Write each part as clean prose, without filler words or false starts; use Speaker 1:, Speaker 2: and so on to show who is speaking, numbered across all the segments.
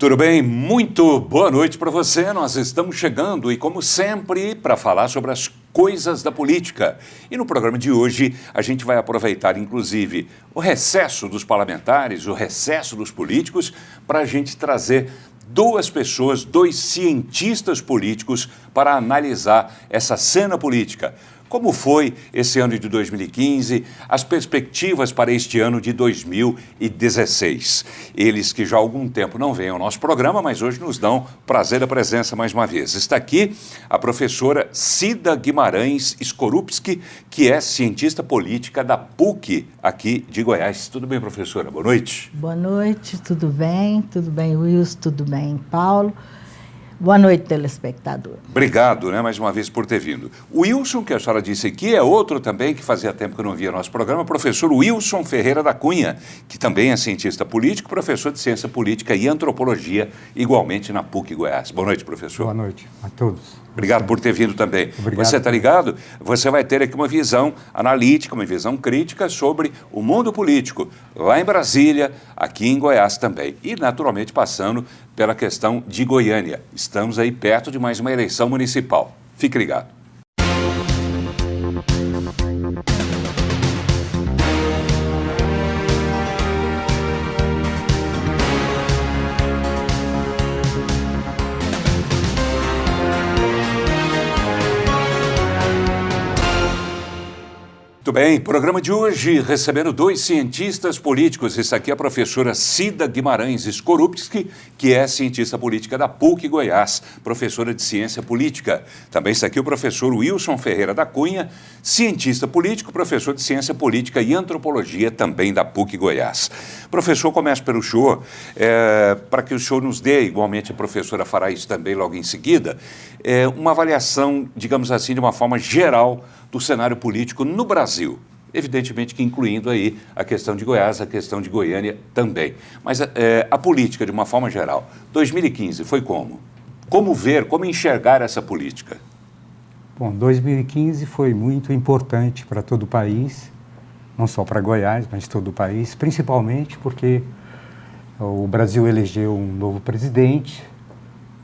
Speaker 1: Tudo bem? Muito boa noite para você. Nós estamos chegando e, como sempre, para falar sobre as coisas da política. E no programa de hoje, a gente vai aproveitar, inclusive, o recesso dos parlamentares, o recesso dos políticos, para a gente trazer duas pessoas, dois cientistas políticos, para analisar essa cena política. Como foi esse ano de 2015, as perspectivas para este ano de 2016. Eles que já há algum tempo não vêm ao nosso programa, mas hoje nos dão prazer da presença mais uma vez. Está aqui a professora Cida Guimarães Skorupski, que é cientista política da PUC aqui de Goiás. Tudo bem, professora? Boa noite.
Speaker 2: Boa noite, tudo bem? Tudo bem, Wilson? Tudo bem, Paulo? Boa noite, telespectador.
Speaker 1: Obrigado, mais uma vez, por ter vindo. O Wilson, que a senhora disse aqui, é outro também que fazia tempo que eu não via nosso programa, professor Wilson Ferreira da Cunha, que também é cientista político, professor de ciência política e antropologia, igualmente na PUC Goiás. Boa noite, professor.
Speaker 3: Boa noite a todos.
Speaker 1: Obrigado por ter vindo também.
Speaker 3: Obrigado.
Speaker 1: Você está ligado? Você vai ter aqui uma visão analítica, uma visão crítica sobre o mundo político, lá em Brasília, aqui em Goiás também. E, naturalmente, passando pela questão de Goiânia. Estamos aí perto de mais uma eleição municipal. Fique ligado. Muito bem, programa de hoje recebendo dois cientistas políticos. Esse aqui é a professora Cida Guimarães Skorupski, que é cientista política da PUC Goiás, professora de ciência política. Também está aqui o professor Wilson Ferreira da Cunha, cientista político, professor de ciência política e antropologia também da PUC Goiás. Professor, começo pelo senhor, para que o senhor nos dê, igualmente a professora fará isso também logo em seguida, uma avaliação, digamos assim, de uma forma geral do cenário político no Brasil, evidentemente que incluindo aí a questão de Goiás, a questão de Goiânia também. Mas a política, de uma forma geral, 2015 foi como? Como ver, como enxergar essa política?
Speaker 3: Bom, 2015 foi muito importante para todo o país, não só para Goiás, mas todo o país, principalmente porque o Brasil elegeu um novo presidente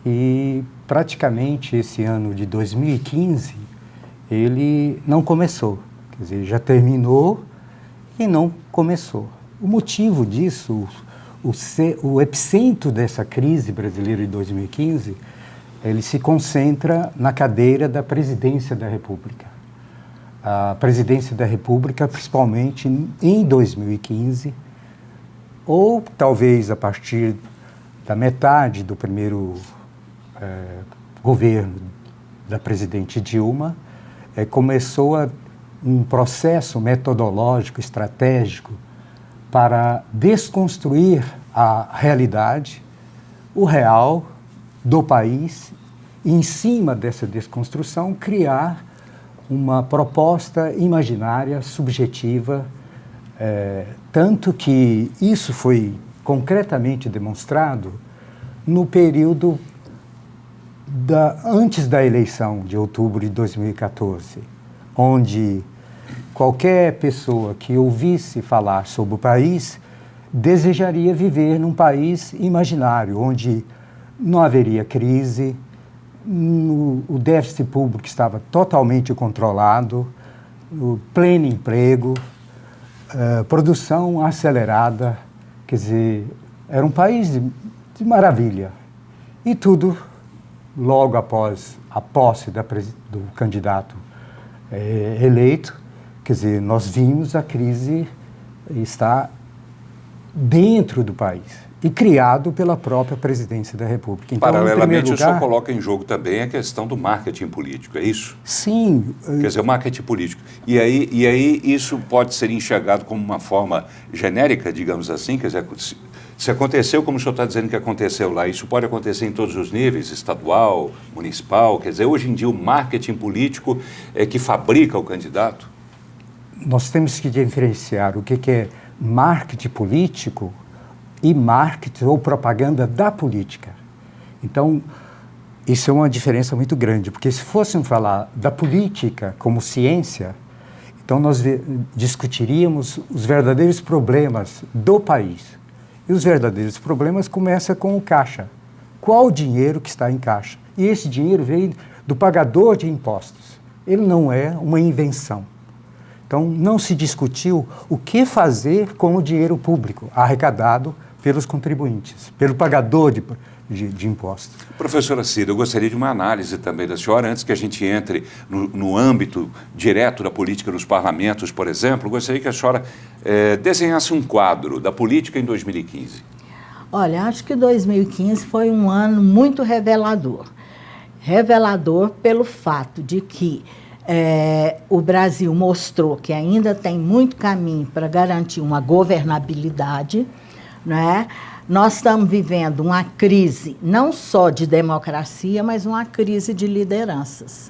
Speaker 3: e praticamente esse ano de 2015 ele não começou, quer dizer, já terminou e não começou. O motivo disso, o epicentro dessa crise brasileira de 2015, ele se concentra na cadeira da presidência da República. A presidência da República, principalmente em 2015, ou talvez a partir da metade do primeiro governo da presidente Dilma, começou um processo metodológico, estratégico, para desconstruir a realidade, o real do país, e em cima dessa desconstrução criar uma proposta imaginária, subjetiva, tanto que isso foi concretamente demonstrado no período antes da eleição de outubro de 2014, onde qualquer pessoa que ouvisse falar sobre o país desejaria viver num país imaginário, onde não haveria crise, o déficit público estava totalmente controlado, o pleno emprego, produção acelerada, quer dizer, era um país de maravilha. E tudo logo após a posse do candidato eleito, quer dizer, nós vimos a crise estar dentro do país e criado pela própria presidência da República. Então,
Speaker 1: paralelamente, o senhor coloca em jogo também a questão do marketing político, é isso?
Speaker 3: Sim.
Speaker 1: Quer dizer, o marketing político. E aí isso pode ser enxergado como uma forma genérica, digamos assim, quer dizer, se aconteceu como o senhor está dizendo que aconteceu lá, isso pode acontecer em todos os níveis, estadual, municipal, quer dizer, hoje em dia o marketing político é que fabrica o candidato?
Speaker 3: Nós temos que diferenciar o que é marketing político e marketing ou propaganda da política. Então, isso é uma diferença muito grande, porque se fôssemos falar da política como ciência, então nós discutiríamos os verdadeiros problemas do país. E os verdadeiros problemas começam com o caixa. Qual o dinheiro que está em caixa? E esse dinheiro vem do pagador de impostos. Ele não é uma invenção. Então, não se discutiu o que fazer com o dinheiro público arrecadado pelos contribuintes, pelo pagador de impostos.
Speaker 1: Professora Cida, eu gostaria de uma análise também da senhora, antes que a gente entre no âmbito direto da política nos parlamentos, por exemplo, eu gostaria que a senhora desenhasse um quadro da política em 2015.
Speaker 2: Olha, acho que 2015 foi um ano muito revelador. Revelador pelo fato de que o Brasil mostrou que ainda tem muito caminho para garantir uma governabilidade, né? Nós estamos vivendo uma crise não só de democracia, mas uma crise de lideranças,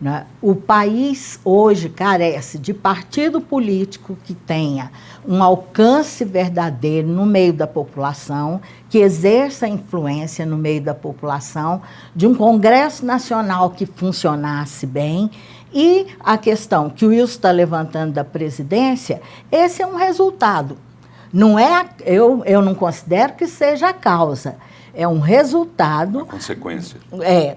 Speaker 2: né? O país hoje carece de partido político que tenha um alcance verdadeiro no meio da população, que exerça influência no meio da população, de um Congresso Nacional que funcionasse bem. E a questão que o Wilson está levantando da presidência, esse é um resultado. Não é, eu não considero que seja a causa, é um resultado,
Speaker 1: a consequência,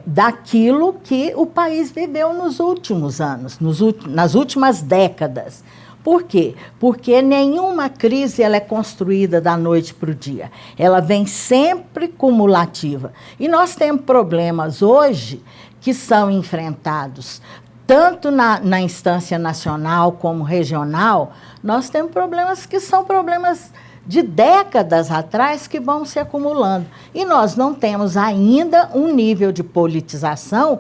Speaker 2: daquilo que o país viveu nos últimos anos, nas últimas décadas. Por quê? Porque nenhuma crise ela é construída da noite para o dia. Ela vem sempre cumulativa. E nós temos problemas hoje que são enfrentados tanto na instância nacional como regional. Nós temos problemas que são problemas de décadas atrás que vão se acumulando. E nós não temos ainda um nível de politização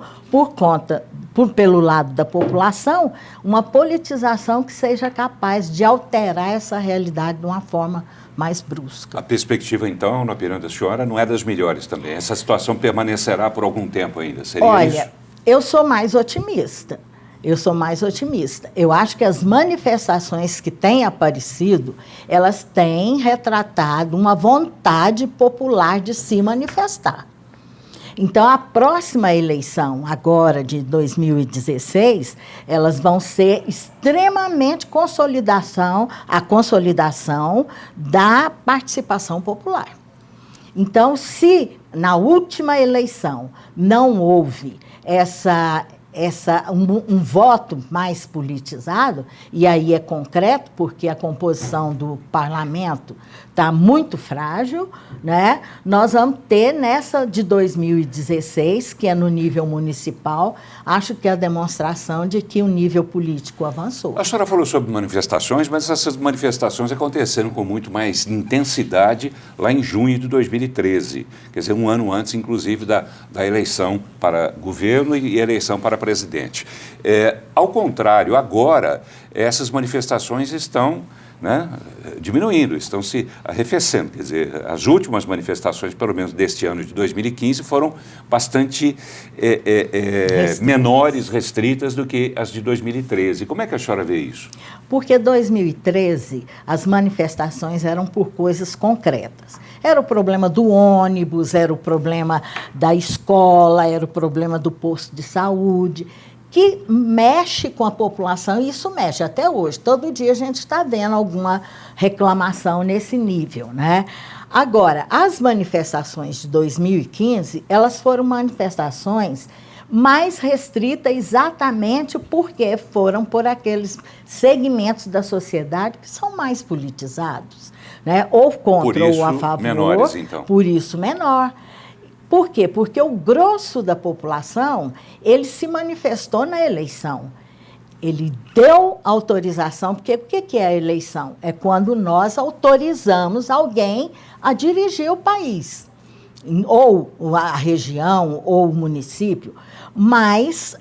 Speaker 2: pelo lado da população, uma politização que seja capaz de alterar essa realidade de uma forma mais brusca.
Speaker 1: A perspectiva, então, na opinião da senhora, não é das melhores também. Essa situação permanecerá por algum tempo ainda, seria isso?
Speaker 2: Olha, eu sou mais otimista. Eu acho que as manifestações que têm aparecido, elas têm retratado uma vontade popular de se manifestar. Então, a próxima eleição, agora de 2016, elas vão ser extremamente a consolidação da participação popular. Então, se na última eleição não houve um voto mais politizado, e aí é concreto, porque a composição do parlamento está muito frágil, né? Nós vamos ter nessa de 2016, que é no nível municipal, acho que é a demonstração de que o nível político avançou.
Speaker 1: A senhora falou sobre manifestações, mas essas manifestações aconteceram com muito mais intensidade lá em junho de 2013, quer dizer, um ano antes, inclusive, da eleição para governo e eleição para presidente. Ao contrário, agora, essas manifestações estão diminuindo, estão se arrefecendo. Quer dizer, as últimas manifestações, pelo menos deste ano de 2015, foram bastante menores, restritas do que as de 2013. Como é que a senhora vê isso?
Speaker 2: Porque 2013, as manifestações eram por coisas concretas. Era o problema do ônibus, era o problema da escola, era o problema do posto de saúde, que mexe com a população, e isso mexe até hoje. Todo dia a gente está vendo alguma reclamação nesse nível, né? Agora, as manifestações de 2015, elas foram manifestações mais restritas exatamente porque foram por aqueles segmentos da sociedade que são mais politizados, né? Ou contra ou a favor.
Speaker 1: Menores, então.
Speaker 2: Por isso, menor. Por quê? Porque o grosso da população, ele se manifestou na eleição. Ele deu autorização, porque o que é a eleição? É quando nós autorizamos alguém a dirigir o país, ou a região, ou o município. Mas,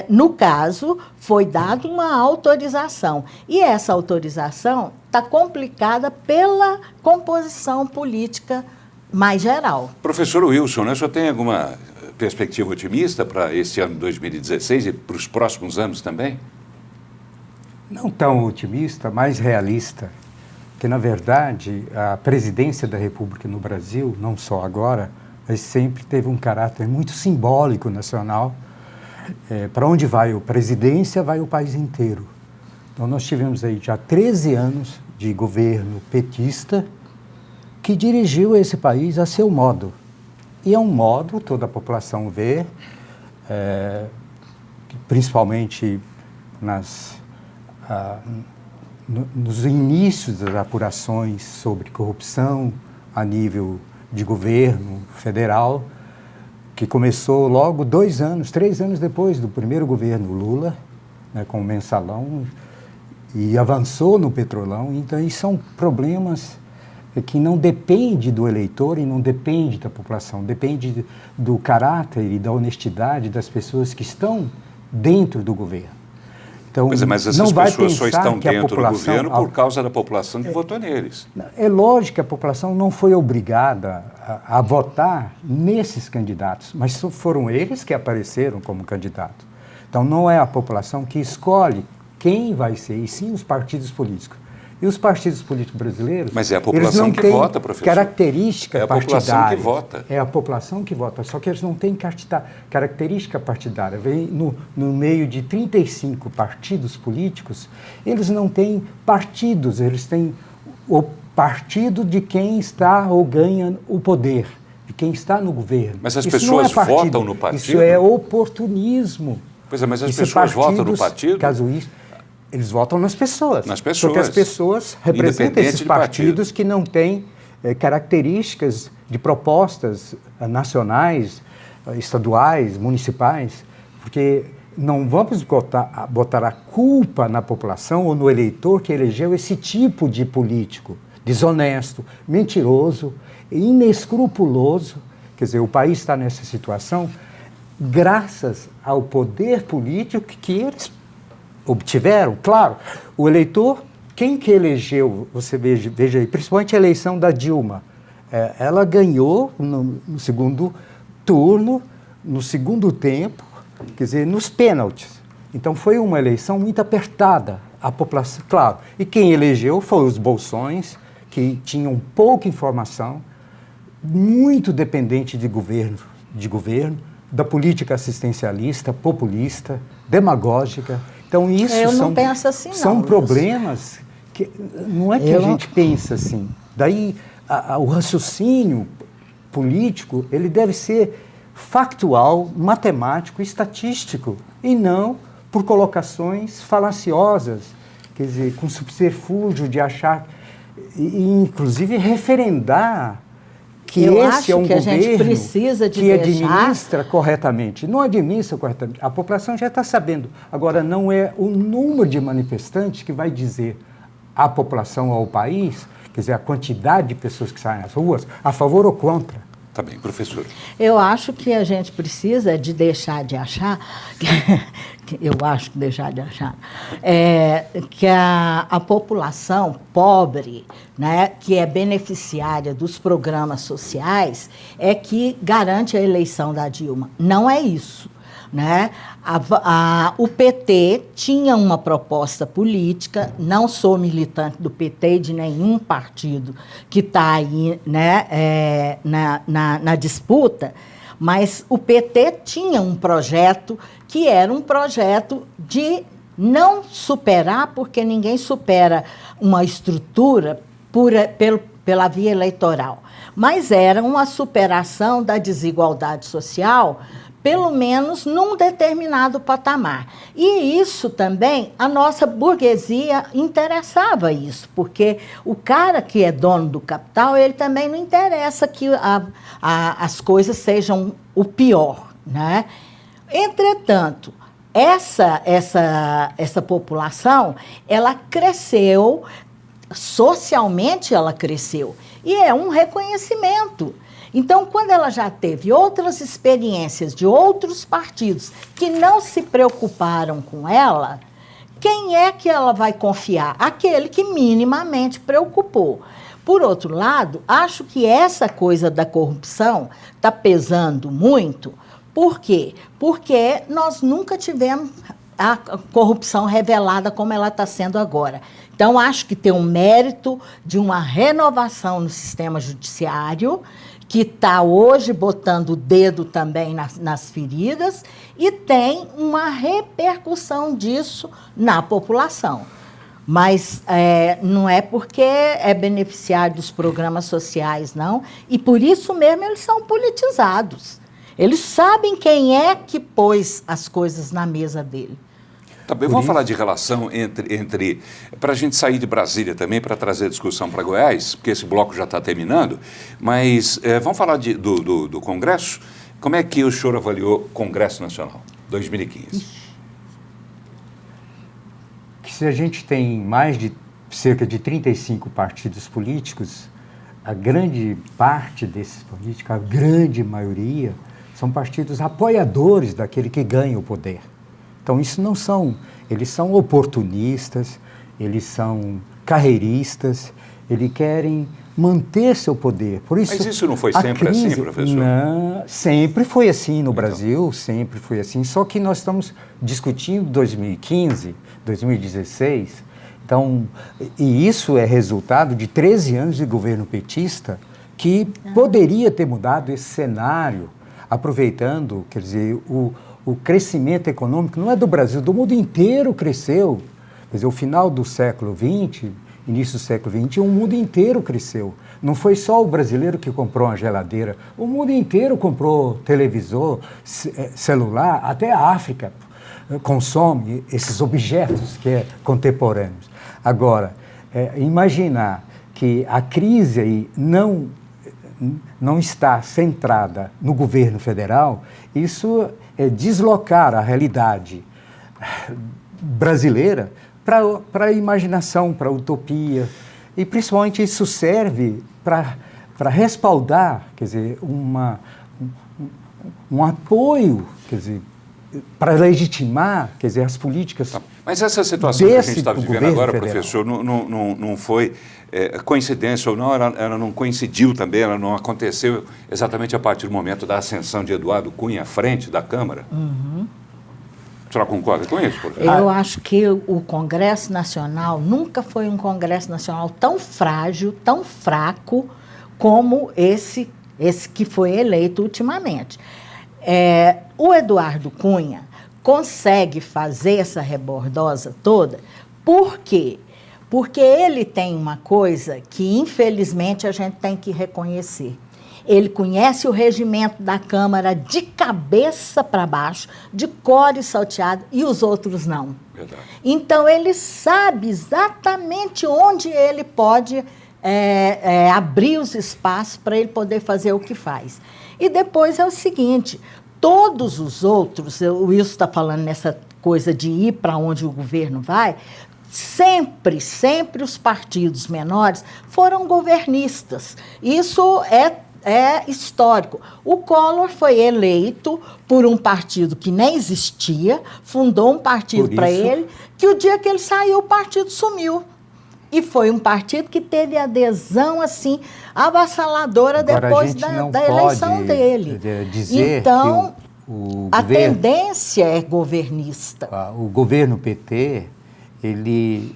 Speaker 2: no caso, foi dada uma autorização. E essa autorização está complicada pela composição política mais geral.
Speaker 1: Professor Wilson, o senhor tem alguma perspectiva otimista para esse ano de 2016 e para os próximos anos também?
Speaker 3: Não tão otimista, mais realista, porque, na verdade, a presidência da República no Brasil, não só agora, mas sempre teve um caráter muito simbólico nacional. Para onde vai a presidência, vai o país inteiro. Então, nós tivemos aí já 13 anos de governo petista, que dirigiu esse país a seu modo. E é um modo, toda a população vê, principalmente nos inícios das apurações sobre corrupção a nível de governo federal, que começou logo 2 anos, 3 anos depois do primeiro governo Lula, né, com o mensalão, e avançou no petrolão. Então, isso são problemas que não dependem do eleitor e não dependem da população, depende do caráter e da honestidade das pessoas que estão dentro do governo. Então,
Speaker 1: pois é, mas essas pessoas só estão dentro do governo por causa da população que votou neles.
Speaker 3: É lógico que a população não foi obrigada a votar nesses candidatos, mas foram eles que apareceram como candidato. Então, não é a população que escolhe quem vai ser, e sim os partidos políticos. E os partidos políticos brasileiros...
Speaker 1: Mas é a população que vota, professor.
Speaker 3: Característica partidária.
Speaker 1: É a população que vota.
Speaker 3: É a população que vota, só que eles não têm característica partidária. No meio de 35 partidos políticos, eles não têm partidos, eles têm o partido de quem está ou ganha o poder, de quem está no governo.
Speaker 1: Mas as pessoas votam no partido?
Speaker 3: Isso é oportunismo.
Speaker 1: Pois é, mas as pessoas votam no partido?
Speaker 3: Eles votam nas pessoas.
Speaker 1: Nas pessoas.
Speaker 3: Porque as pessoas representam esses partidos que não têm características de propostas nacionais, estaduais, municipais, porque não vamos botar a culpa na população ou no eleitor que elegeu esse tipo de político desonesto, mentiroso, inescrupuloso. Quer dizer, o país está nessa situação graças ao poder político que eles obtiveram. Claro, o eleitor, quem que elegeu, você veja aí, principalmente a eleição da Dilma, ela ganhou no segundo turno, no segundo tempo, quer dizer, nos pênaltis. Então foi uma eleição muito apertada, a população, claro. E quem elegeu foi os bolsões, que tinham pouca informação, muito dependente de governo, da política assistencialista, populista, demagógica. Então, isso são problemas que não é que a gente pensa assim. Daí, o raciocínio político, ele deve ser factual, matemático, estatístico, e não por colocações falaciosas, quer dizer, com subterfúgio de achar, e inclusive referendar que esse é um governo que administra corretamente. Não administra corretamente. A população já está sabendo. Agora, não é o número de manifestantes que vai dizer à população, ao país, quer dizer, a quantidade de pessoas que saem às ruas, a favor ou contra.
Speaker 1: Tá bem, professor.
Speaker 2: Eu acho que a gente precisa de deixar de achar, que a população pobre, né, que é beneficiária dos programas sociais, é que garante a eleição da Dilma. Não é isso. Né? O PT tinha uma proposta política, não sou militante do PT e de nenhum partido que está aí, né, na disputa, mas o PT tinha um projeto que era um projeto de não superar, porque ninguém supera uma estrutura pela via eleitoral, mas era uma superação da desigualdade social, pelo menos num determinado patamar. E isso também, a nossa burguesia interessava isso, porque o cara que é dono do capital, ele também não interessa que as coisas sejam o pior, né? Entretanto, essa população, ela cresceu, socialmente ela cresceu, e é um reconhecimento. Então, quando ela já teve outras experiências de outros partidos que não se preocuparam com ela, quem é que ela vai confiar? Aquele que minimamente preocupou. Por outro lado, acho que essa coisa da corrupção está pesando muito. Por quê? Porque nós nunca tivemos a corrupção revelada como ela está sendo agora. Então, acho que tem um mérito de uma renovação no sistema judiciário, que está hoje botando o dedo também nas feridas, e tem uma repercussão disso na população. Mas não é porque é beneficiário dos programas sociais, não. E por isso mesmo eles são politizados. Eles sabem quem é que pôs as coisas na mesa dele.
Speaker 1: Também vamos falar de relação entre para a gente sair de Brasília também, para trazer a discussão para Goiás, porque esse bloco já está terminando, mas vamos falar do Congresso. Como é que o senhor avaliou o Congresso Nacional, 2015?
Speaker 3: Que se a gente tem mais de cerca de 35 partidos políticos, a grande parte desses políticos, a grande maioria, são partidos apoiadores daquele que ganha o poder. Então, isso não são, eles são oportunistas, eles são carreiristas, eles querem manter seu poder. Por isso,
Speaker 1: mas isso não foi sempre assim, professor?
Speaker 3: Não, sempre foi assim no Brasil, sempre foi assim. Só que nós estamos discutindo 2015, 2016, então, e isso é resultado de 13 anos de governo petista que poderia ter mudado esse cenário, aproveitando, quer dizer, o crescimento econômico não é do Brasil, do mundo inteiro cresceu. Quer dizer, o final do século XX, início do século XXI, o mundo inteiro cresceu. Não foi só o brasileiro que comprou uma geladeira, o mundo inteiro comprou televisor, celular, até a África consome esses objetos que é contemporâneos. Agora, imaginar que a crise aí não está centrada no governo federal, isso é deslocar a realidade brasileira para a imaginação, para a utopia. E, principalmente, isso serve para respaldar, quer dizer, um apoio, quer dizer, para legitimar, quer dizer, as políticas.
Speaker 1: Mas essa situação que a gente está vivendo agora, federal, professor, não foi coincidência ou não, ela não coincidiu também, ela não aconteceu exatamente a partir do momento da ascensão de Eduardo Cunha à frente da Câmara?
Speaker 2: Uhum.
Speaker 1: A senhora concorda com isso, professor?
Speaker 2: Eu acho que o Congresso Nacional nunca foi um Congresso Nacional tão frágil, tão fraco, como esse que foi eleito ultimamente. O Eduardo Cunha consegue fazer essa rebordosa toda, por quê? Porque ele tem uma coisa que, infelizmente, a gente tem que reconhecer. Ele conhece o regimento da Câmara de cabeça para baixo, de cor e salteado, e os outros não.
Speaker 1: Verdade.
Speaker 2: Então, ele sabe exatamente onde ele pode abrir os espaços para ele poder fazer o que faz. E depois é o seguinte, todos os outros, o Wilson está falando nessa coisa de ir para onde o governo vai, sempre os partidos menores foram governistas. Isso é histórico. O Collor foi eleito por um partido que nem existia, fundou um partido para ele, que o dia que ele saiu, o partido sumiu. E foi um partido que teve adesão, assim, avassaladora depois da eleição dele.
Speaker 3: Dizer
Speaker 2: então,
Speaker 3: que o
Speaker 2: a
Speaker 3: governo,
Speaker 2: tendência é governista.
Speaker 3: O governo PT, ele,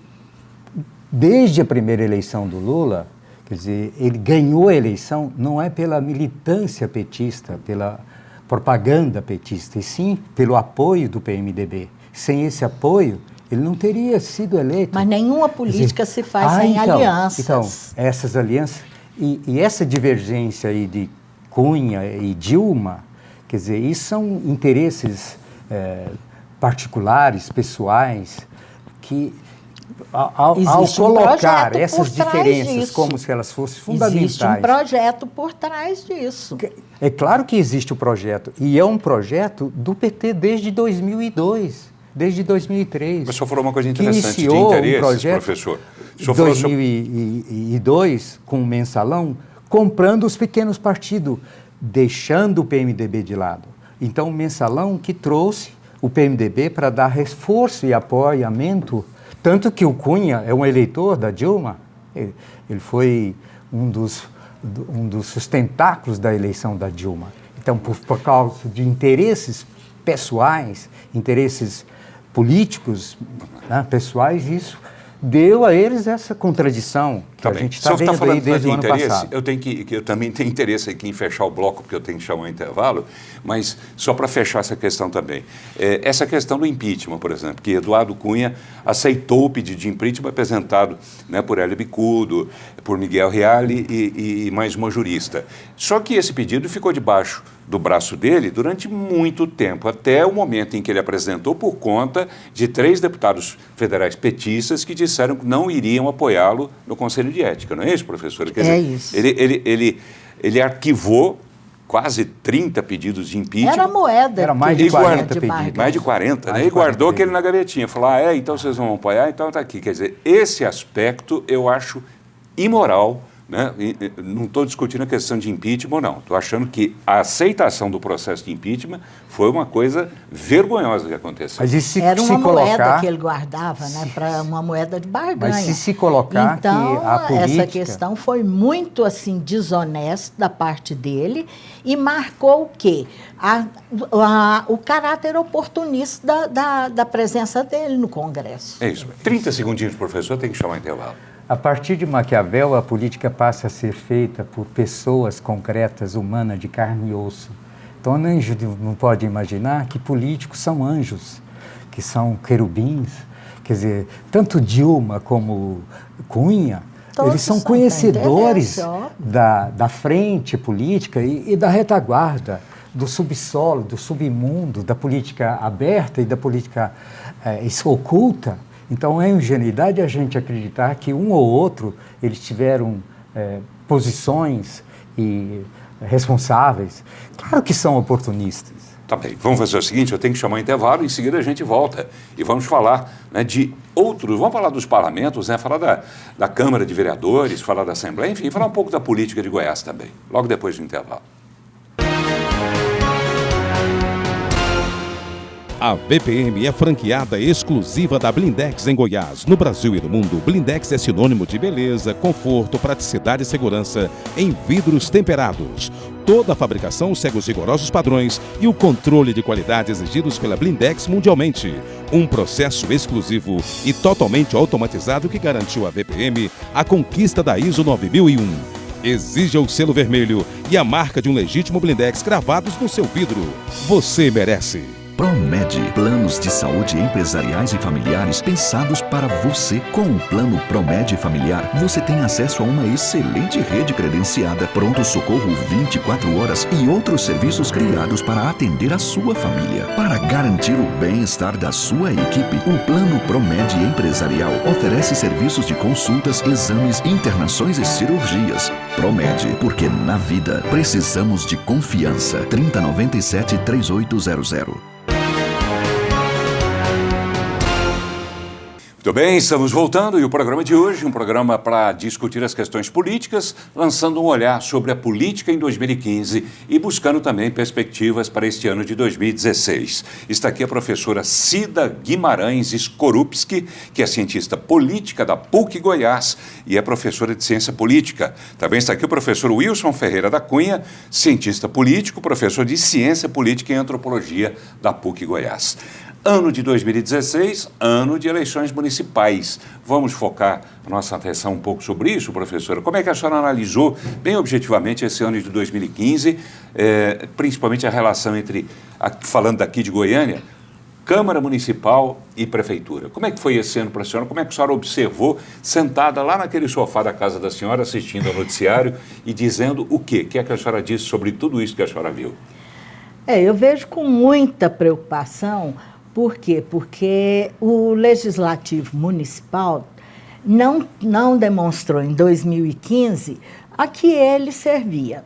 Speaker 3: desde a primeira eleição do Lula, quer dizer, ele ganhou a eleição não é pela militância petista, pela propaganda petista, e sim pelo apoio do PMDB. Sem esse apoio, ele não teria sido eleito.
Speaker 2: Mas nenhuma política se faz sem alianças.
Speaker 3: Então, essas alianças e essa divergência aí de Cunha e Dilma, quer dizer, isso são interesses particulares, pessoais, que ao colocar essas diferenças como se elas fossem fundamentais.
Speaker 2: Existe um projeto por trás disso.
Speaker 3: É claro que existe o projeto, e é um projeto do PT desde 2002. Desde 2003.
Speaker 1: Mas o senhor falou uma coisa interessante de interesses, professor.
Speaker 3: Em 2002, com o mensalão, comprando os pequenos partidos, deixando o PMDB de lado. Então, o mensalão que trouxe o PMDB para dar reforço e apoiamento, tanto que o Cunha é um eleitor da Dilma, ele foi um dos sustentáculos da eleição da Dilma. Então, por causa de interesses pessoais, interesses políticos, né, pessoais, isso deu a eles essa contradição, que
Speaker 1: Tá
Speaker 3: a
Speaker 1: bem.
Speaker 3: gente
Speaker 1: Se
Speaker 3: está
Speaker 1: eu
Speaker 3: vendo
Speaker 1: falando
Speaker 3: aí desde
Speaker 1: de
Speaker 3: o ano
Speaker 1: interesse,
Speaker 3: passado.
Speaker 1: eu também tenho interesse aqui em fechar o bloco, porque eu tenho que chamar o intervalo, mas só para fechar essa questão também. Essa questão do impeachment, por exemplo, que Eduardo Cunha aceitou o pedido de impeachment apresentado, né, por Hélio Bicudo, por Miguel Reale e mais uma jurista. Só que esse pedido ficou debaixo do braço dele durante muito tempo, até o momento em que ele apresentou por conta de 3 deputados federais petistas que disseram que não iriam apoiá-lo no Conselho de Ética, não é isso, professora? Quer dizer,
Speaker 2: isso.
Speaker 1: Ele arquivou quase 30 pedidos de impeachment.
Speaker 2: Era moeda.
Speaker 3: Era mais
Speaker 2: que
Speaker 3: de
Speaker 2: tinha
Speaker 3: 40
Speaker 2: de
Speaker 3: pedidos.
Speaker 2: barganha.
Speaker 1: Mais de 40,
Speaker 3: Mais
Speaker 1: né?
Speaker 3: de
Speaker 1: E guardou
Speaker 3: 40
Speaker 1: aquele na gavetinha. Falou, então vocês vão apoiar, então está aqui. Quer dizer, esse aspecto eu acho imoral, né? Não estou discutindo a questão de impeachment, não. Estou achando que a aceitação do processo de impeachment foi uma coisa vergonhosa que aconteceu.
Speaker 3: Mas e se,
Speaker 2: Era uma
Speaker 3: se
Speaker 2: moeda
Speaker 3: colocar,
Speaker 2: que ele guardava, né, para uma moeda de barganha.
Speaker 3: Mas se colocar
Speaker 2: então,
Speaker 3: que a política...
Speaker 2: essa questão foi muito assim desonesta da parte dele e marcou o quê? O caráter oportunista da presença dele no Congresso.
Speaker 1: É isso. 30 segundinhos, professor, tem que chamar o intervalo.
Speaker 3: A partir de Maquiavel, a política passa a ser feita por pessoas concretas, humanas, de carne e osso. Então, um anjo não pode imaginar que políticos são anjos, que são querubins. Quer dizer, tanto Dilma como Cunha,
Speaker 2: Todos
Speaker 3: eles são
Speaker 2: são
Speaker 3: conhecedores
Speaker 2: interesse,
Speaker 3: da frente política e da retaguarda, do subsolo, do submundo, da política aberta e da política oculta. Então, é ingenuidade a gente acreditar que um ou outro, eles tiveram posições e responsáveis. Claro que são oportunistas.
Speaker 1: Tá bem, vamos fazer o seguinte, eu tenho que chamar o intervalo e em seguida a gente volta. E vamos falar, né, de outros, vamos falar dos parlamentos, né, falar da Câmara de Vereadores, falar da Assembleia, enfim, falar um pouco da política de Goiás também, logo depois do intervalo.
Speaker 4: A VPM é franqueada exclusiva da Blindex em Goiás. No Brasil e no mundo, Blindex é sinônimo de beleza, conforto, praticidade e segurança em vidros temperados. Toda a fabricação segue os rigorosos padrões e o controle de qualidade exigidos pela Blindex mundialmente. Um processo exclusivo e totalmente automatizado que garantiu à VPM a conquista da ISO 9001. Exija o selo vermelho e a marca de um legítimo Blindex gravados no seu vidro. Você merece.
Speaker 5: Promed, planos de saúde empresariais e familiares pensados para você. Com o plano Promed Familiar, você tem acesso a uma excelente rede credenciada, pronto-socorro 24 horas e outros serviços criados para atender a sua família. Para garantir o bem-estar da sua equipe, o plano Promed Empresarial oferece serviços de consultas, exames, internações e cirurgias. Promed, porque na vida precisamos de confiança. 3097-3800.
Speaker 1: Muito bem, estamos voltando e o programa de hoje, um programa para discutir as questões políticas, lançando um olhar sobre a política em 2015 e buscando também perspectivas para este ano de 2016. Está aqui a professora Cida Guimarães Skorupski, que é cientista política da PUC Goiás e é professora de ciência política. Também está aqui o professor Wilson Ferreira da Cunha, cientista político, professor de ciência política e antropologia da PUC Goiás. Ano de 2016, ano de eleições municipais. Vamos focar a nossa atenção um pouco sobre isso, professora? Como é que a senhora analisou, bem objetivamente, esse ano de 2015, principalmente a relação entre, falando daqui de Goiânia, Câmara Municipal e Prefeitura? Como é que foi esse ano para a senhora? Como é que a senhora observou, sentada lá naquele sofá da casa da senhora, assistindo ao noticiário e dizendo o quê? O que é que a senhora disse sobre tudo isso que a senhora viu?
Speaker 2: Eu vejo com muita preocupação. Por quê? Porque o Legislativo Municipal não demonstrou em 2015 a que ele servia.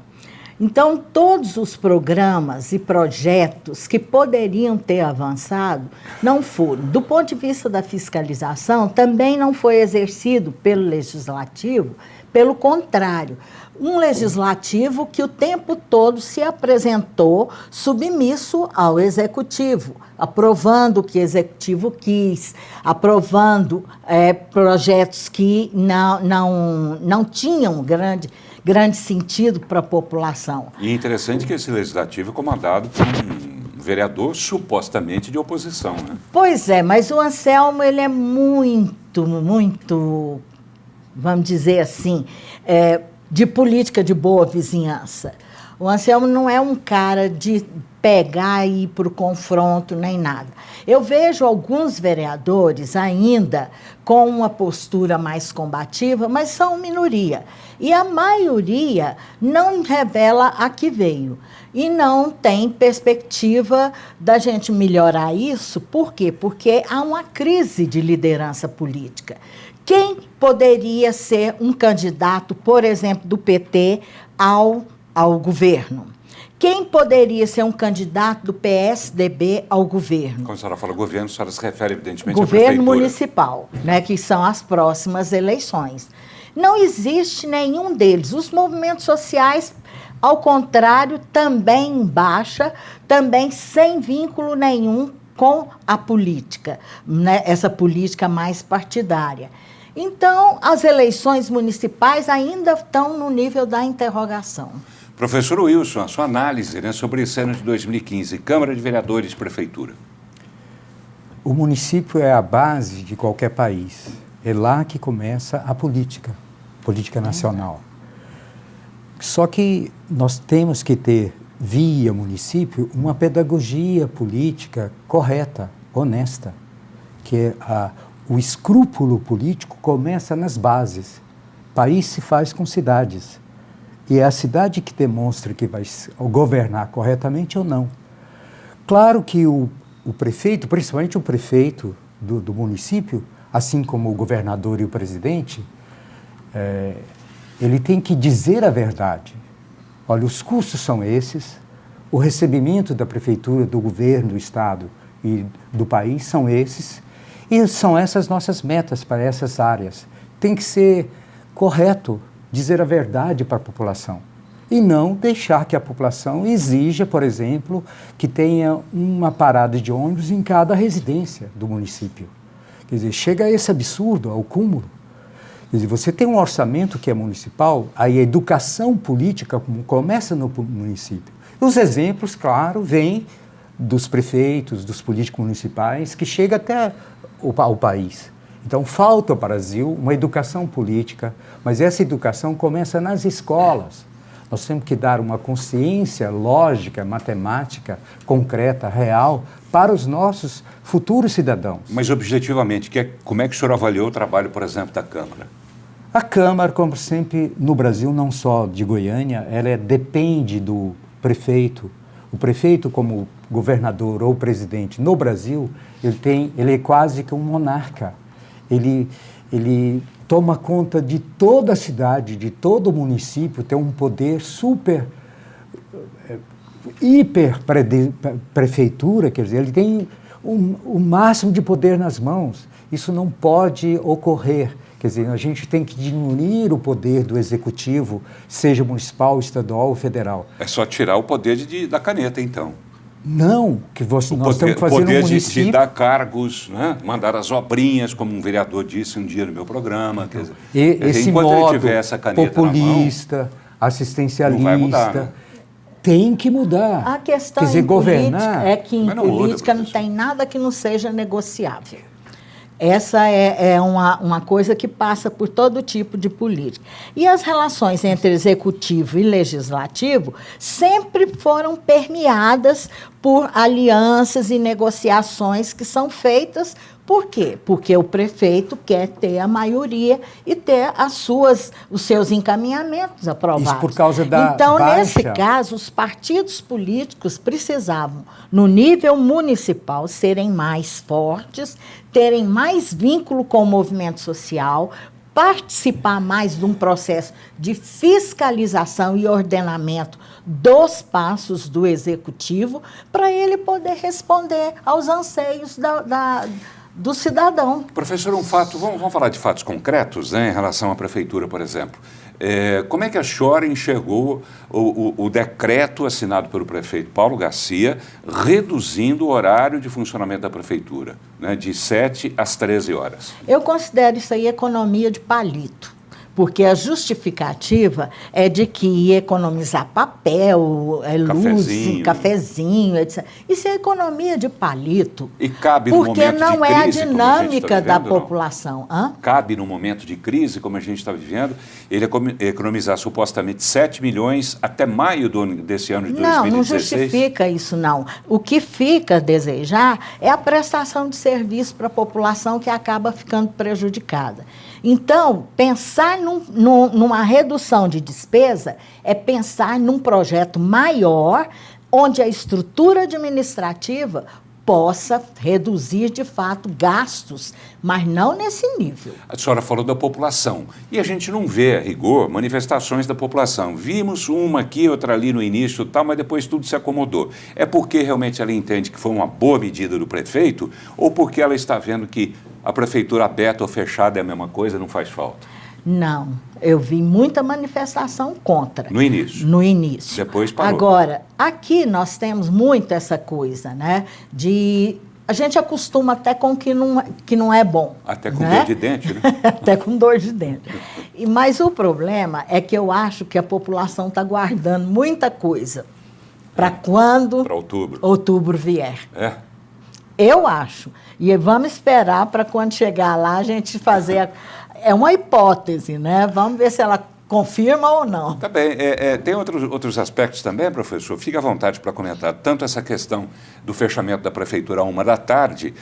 Speaker 2: Então, todos os programas e projetos que poderiam ter avançado não foram. Do ponto de vista da fiscalização, também não foi exercido pelo Legislativo, pelo contrário. Um legislativo que o tempo todo se apresentou submisso ao executivo, aprovando o que o executivo quis, aprovando projetos que não tinham grande sentido para a população.
Speaker 1: E é interessante que esse legislativo é comandado por um vereador supostamente de oposição, né?
Speaker 2: Pois é, mas o Anselmo ele é muito vamos dizer assim, de política de boa vizinhança. O Anselmo não é um cara de pegar e ir para o confronto nem nada. Eu vejo alguns vereadores ainda com uma postura mais combativa, mas são minoria. E a maioria não revela a que veio. E não tem perspectiva da gente melhorar isso. Por quê? Porque há uma crise de liderança política. Quem poderia ser um candidato, por exemplo, do PT ao governo? Quem poderia ser um candidato do PSDB ao governo?
Speaker 1: Quando a senhora fala governo, a senhora se refere, evidentemente, à
Speaker 2: governo
Speaker 1: prefeitura.
Speaker 2: municipal, né, que são as próximas eleições. Não existe nenhum deles. Os movimentos sociais, ao contrário, também em baixa, também sem vínculo nenhum com a política, né, essa política mais partidária. Então, as eleições municipais ainda estão no nível da interrogação.
Speaker 1: Professor Wilson, a sua análise, né, sobre esse ano de 2015, Câmara de Vereadores, Prefeitura.
Speaker 3: O município é a base de qualquer país. É lá que começa a política nacional. Só que nós temos que ter, via município, uma pedagogia política correta, honesta, que o escrúpulo político começa nas bases. País se faz com cidades. E é a cidade que demonstra que vai governar corretamente ou não. Claro que o prefeito, principalmente o prefeito do município, assim como o governador e o presidente, ele tem que dizer a verdade. Olha, os custos são esses, o recebimento da prefeitura, do governo, do estado e do país são esses, e são essas nossas metas para essas áreas. Tem que ser correto, dizer a verdade para a população e não deixar que a população exija, por exemplo, que tenha uma parada de ônibus em cada residência do município. Quer dizer, chega a esse absurdo, ao cúmulo. Quer dizer, você tem um orçamento que é municipal, aí a educação política começa no município. Os exemplos, claro, vêm dos prefeitos, dos políticos municipais, que chega até o país. Então, falta ao Brasil uma educação política, mas essa educação começa nas escolas. Nós temos que dar uma consciência lógica, matemática, concreta, real, para os nossos futuros cidadãos.
Speaker 1: Mas, objetivamente, como é que o senhor avaliou o trabalho, por exemplo, da Câmara?
Speaker 3: A Câmara, como sempre, no Brasil, não só de Goiânia, ela depende do prefeito. O prefeito, como governador ou presidente no Brasil, ele é quase que um monarca. Ele toma conta de toda a cidade, de todo o município, tem um poder hiper prefeitura, quer dizer, ele tem o máximo de poder nas mãos. Isso não pode ocorrer. Quer dizer, a gente tem que diminuir o poder do executivo, seja municipal, estadual ou federal.
Speaker 1: É só tirar o poder da caneta, então.
Speaker 3: Não, que nós estamos fazendo
Speaker 1: poder
Speaker 3: um município...
Speaker 1: de dar cargos, né? Mandar as obrinhas, como um vereador disse um dia no meu programa. Quer dizer,
Speaker 3: esse
Speaker 1: enquanto
Speaker 3: modo
Speaker 1: ele tiver essa caneta
Speaker 3: populista,
Speaker 1: na mão,
Speaker 3: assistencialista,
Speaker 1: não vai mudar, né?
Speaker 3: Tem que mudar.
Speaker 2: A questão
Speaker 3: Quer dizer,
Speaker 2: em
Speaker 3: governar,
Speaker 2: política é que em política não tem nada que não seja negociável. Essa é uma coisa que passa por todo tipo de política. E as relações entre executivo e legislativo sempre foram permeadas por alianças e negociações que são feitas. Por quê? Porque o prefeito quer ter a maioria e ter os seus encaminhamentos aprovados.
Speaker 3: Isso por causa da
Speaker 2: Então,
Speaker 3: baixa...
Speaker 2: nesse caso, os partidos políticos precisavam, no nível municipal, serem mais fortes, terem mais vínculo com o movimento social, participar mais de um processo de fiscalização e ordenamento dos passos do executivo, para ele poder responder aos anseios do cidadão.
Speaker 1: Professor, vamos falar de fatos concretos, né, em relação à prefeitura, por exemplo. Como é que a senhora enxergou o decreto assinado pelo prefeito Paulo Garcia, reduzindo o horário de funcionamento da prefeitura, né, de 7 às 13 horas?
Speaker 2: Eu considero isso aí economia de palito, porque a justificativa é de que ia economizar papel, luz, cafezinho, etc. Isso é economia de palito.
Speaker 1: E cabe no momento de crise,
Speaker 2: porque não é a dinâmica da população.
Speaker 1: Cabe no momento de crise, como a gente está vivendo, ele economizar supostamente 7 milhões até maio desse ano de 2016?
Speaker 2: Não justifica isso, não. O que fica a desejar é a prestação de serviço para a população que acaba ficando prejudicada. Então, pensar numa redução de despesa é pensar num projeto maior, onde a estrutura administrativa possa reduzir, de fato, gastos, mas não nesse nível.
Speaker 1: A senhora falou da população, e a gente não vê, a rigor, manifestações da população. Vimos uma aqui, outra ali no início, tal, mas depois tudo se acomodou. É porque realmente ela entende que foi uma boa medida do prefeito, ou porque ela está vendo que a prefeitura aberta ou fechada é a mesma coisa, não faz falta?
Speaker 2: Não, eu vi muita manifestação contra.
Speaker 1: No início?
Speaker 2: No início.
Speaker 1: Depois parou.
Speaker 2: Agora, aqui nós temos muito essa coisa, né? A gente acostuma até com o que não é bom.
Speaker 1: Até com
Speaker 2: né?
Speaker 1: dor de dente, né?
Speaker 2: Até com dor de dente. Mas o problema é que eu acho que a população está guardando muita coisa para quando
Speaker 1: para
Speaker 2: outubro vier.
Speaker 1: É?
Speaker 2: Eu acho. E vamos esperar para quando chegar lá a gente fazer... É uma hipótese, né? Vamos ver se ela confirma ou não.
Speaker 1: Tá bem. Tem outros aspectos também, professor? Fique à vontade para comentar tanto essa questão do fechamento da prefeitura à 13h,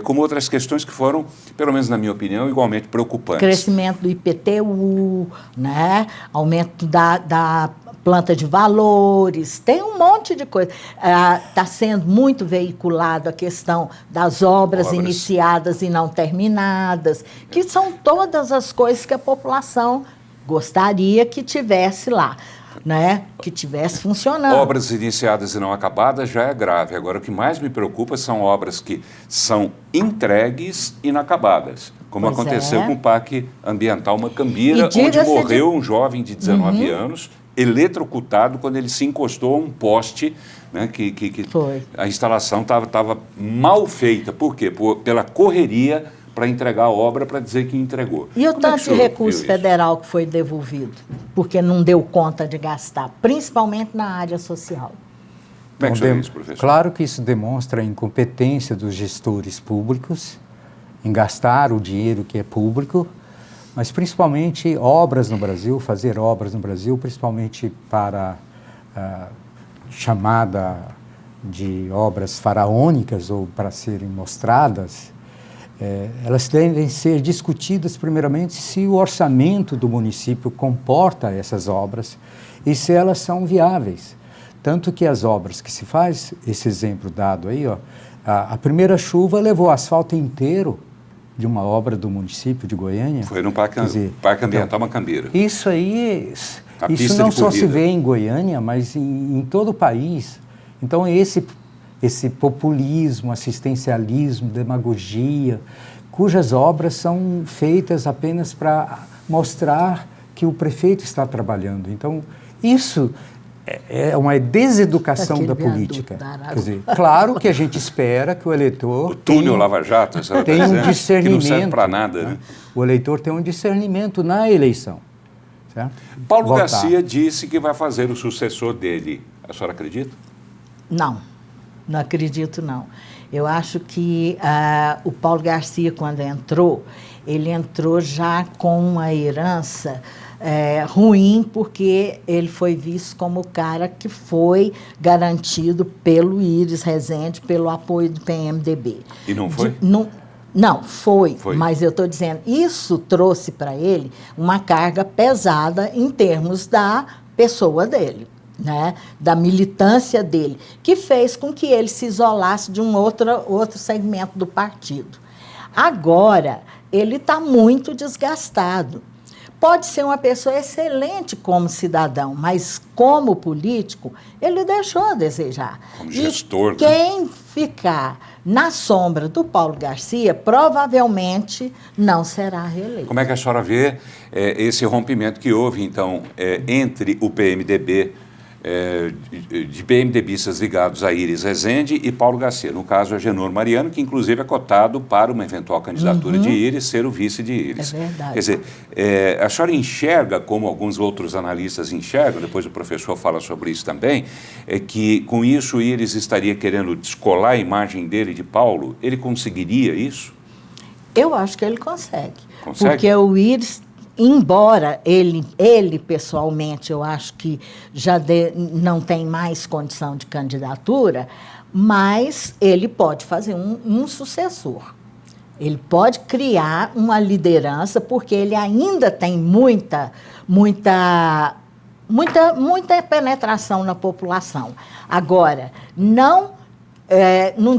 Speaker 1: como outras questões que foram, pelo menos na minha opinião, igualmente preocupantes.
Speaker 2: Crescimento do IPTU, né? Aumento da planta de valores, tem um monte de coisa. Está sendo muito veiculado a questão das obras iniciadas e não terminadas, que são todas as coisas que a população gostaria que tivesse lá, né? Que tivesse funcionando.
Speaker 1: Obras iniciadas e não acabadas já é grave. Agora, o que mais me preocupa são obras que são entregues e inacabadas, como aconteceu com o Parque Ambiental Macambira, onde morreu um jovem de 19 anos, eletrocutado quando ele se encostou a um poste, né, que a instalação estava mal feita. Por quê? Pela correria para entregar a obra, para dizer que entregou.
Speaker 2: E o tanto de recurso federal que foi devolvido? Porque não deu conta de gastar, principalmente na área social.
Speaker 1: Como é que é isso, professor?
Speaker 3: Claro que isso demonstra a incompetência dos gestores públicos em gastar o dinheiro que é público, mas principalmente obras no Brasil, fazer obras no Brasil, principalmente para chamada de obras faraônicas ou para serem mostradas, elas devem ser discutidas primeiramente se o orçamento do município comporta essas obras e se elas são viáveis. Tanto que as obras que se faz, esse exemplo dado aí, a primeira chuva levou o asfalto inteiro de uma obra do município de Goiânia.
Speaker 1: Foi no Parque Ambiental Macambira.
Speaker 3: Isso aí, isso não só se vê em Goiânia, mas em todo o país. Então, esse populismo, assistencialismo, demagogia, cujas obras são feitas apenas para mostrar que o prefeito está trabalhando. Então, isso é uma deseducação da política. Quer dizer, claro que a gente espera que o eleitor...
Speaker 1: O túnel Lava Jato,
Speaker 3: tem um discernimento.
Speaker 1: Que não serve para nada, né?
Speaker 3: O eleitor tem um discernimento na eleição. Certo?
Speaker 1: Paulo Garcia disse que vai fazer o sucessor dele. A senhora acredita?
Speaker 2: Não acredito, não. Eu acho que o Paulo Garcia, quando entrou, ele entrou já com uma herança ruim, porque ele foi visto como o cara que foi garantido pelo Iris Rezende, pelo apoio do PMDB.
Speaker 1: E não foi?
Speaker 2: Não, foi, mas eu estou dizendo, isso trouxe para ele uma carga pesada em termos da pessoa dele, né? Da militância dele, que fez com que ele se isolasse de um outro segmento do partido. Agora, ele está muito desgastado. Pode ser uma pessoa excelente como cidadão, mas como político, ele deixou a desejar.
Speaker 1: Como gestor.
Speaker 2: E quem ficar na sombra do Paulo Garcia, provavelmente não será reeleito.
Speaker 1: Como é que a senhora vê esse rompimento que houve, então, entre o PMDB de PMDBistas ligados a Iris Rezende e Paulo Garcia. No caso, Agenor Mariano, que inclusive é cotado para uma eventual candidatura de Iris ser o vice de Iris.
Speaker 2: É verdade.
Speaker 1: Quer dizer, a senhora enxerga, como alguns outros analistas enxergam, depois o professor fala sobre isso também, que com isso Iris estaria querendo descolar a imagem dele de Paulo. Ele conseguiria isso?
Speaker 2: Eu acho que ele consegue.
Speaker 1: Consegue?
Speaker 2: Porque o Iris, embora ele pessoalmente, eu acho que já não tem mais condição de candidatura, mas ele pode fazer um sucessor. Ele pode criar uma liderança, porque ele ainda tem muita penetração na população. Agora, não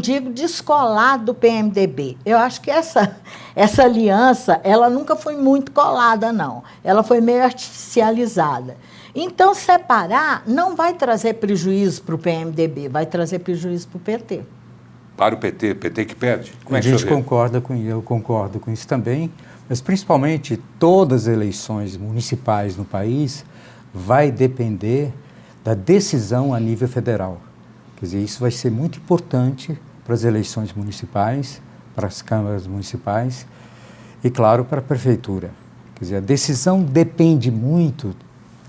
Speaker 2: digo descolado do PMDB. Eu acho que essa aliança, ela nunca foi muito colada, não. Ela foi meio artificializada. Então, separar não vai trazer prejuízo para o PMDB, vai trazer prejuízo para o PT.
Speaker 1: Para o PT que perde? Como
Speaker 3: A
Speaker 1: é que
Speaker 3: gente concorda eu concordo com isso também, mas principalmente todas as eleições municipais no país vai depender da decisão a nível federal. Quer dizer, isso vai ser muito importante para as eleições municipais, para as câmaras municipais e, claro, para a prefeitura. Quer dizer, a decisão depende muito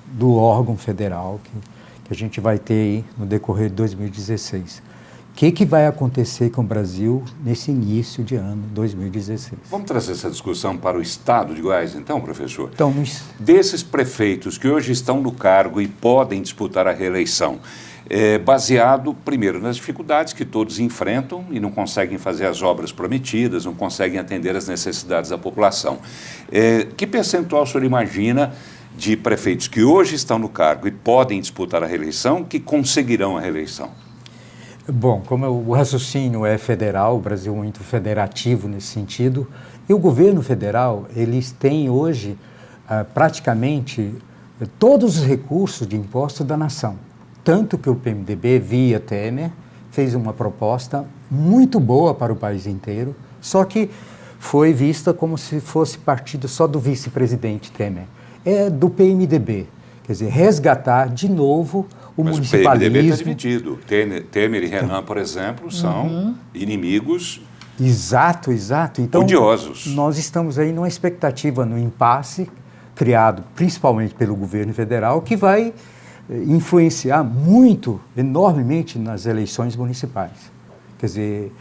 Speaker 3: do órgão federal que a gente vai ter aí no decorrer de 2016. O que vai acontecer com o Brasil nesse início de ano 2016?
Speaker 1: Vamos trazer essa discussão para o estado de Goiás, então, professor?
Speaker 3: Então,
Speaker 1: desses prefeitos que hoje estão no cargo e podem disputar a reeleição, baseado, primeiro, nas dificuldades que todos enfrentam e não conseguem fazer as obras prometidas, não conseguem atender às necessidades da população. Que percentual o senhor imagina de prefeitos que hoje estão no cargo e podem disputar a reeleição que conseguirão a reeleição?
Speaker 3: Bom, como o raciocínio é federal, o Brasil é muito federativo nesse sentido, e o governo federal, eles têm hoje praticamente todos os recursos de imposto da nação. Tanto que o PMDB, via Temer, fez uma proposta muito boa para o país inteiro, só que foi vista como se fosse partido só do vice-presidente Temer. É do PMDB, quer dizer, resgatar de novo o municipalismo.
Speaker 1: Mas o PMDB está dividido. Temer e Renan, por exemplo, são inimigos
Speaker 3: Exato. Então,
Speaker 1: odiosos.
Speaker 3: Nós estamos aí numa expectativa, no impasse, criado principalmente pelo governo federal, que vai influenciar muito, enormemente, nas eleições municipais. Quer dizer,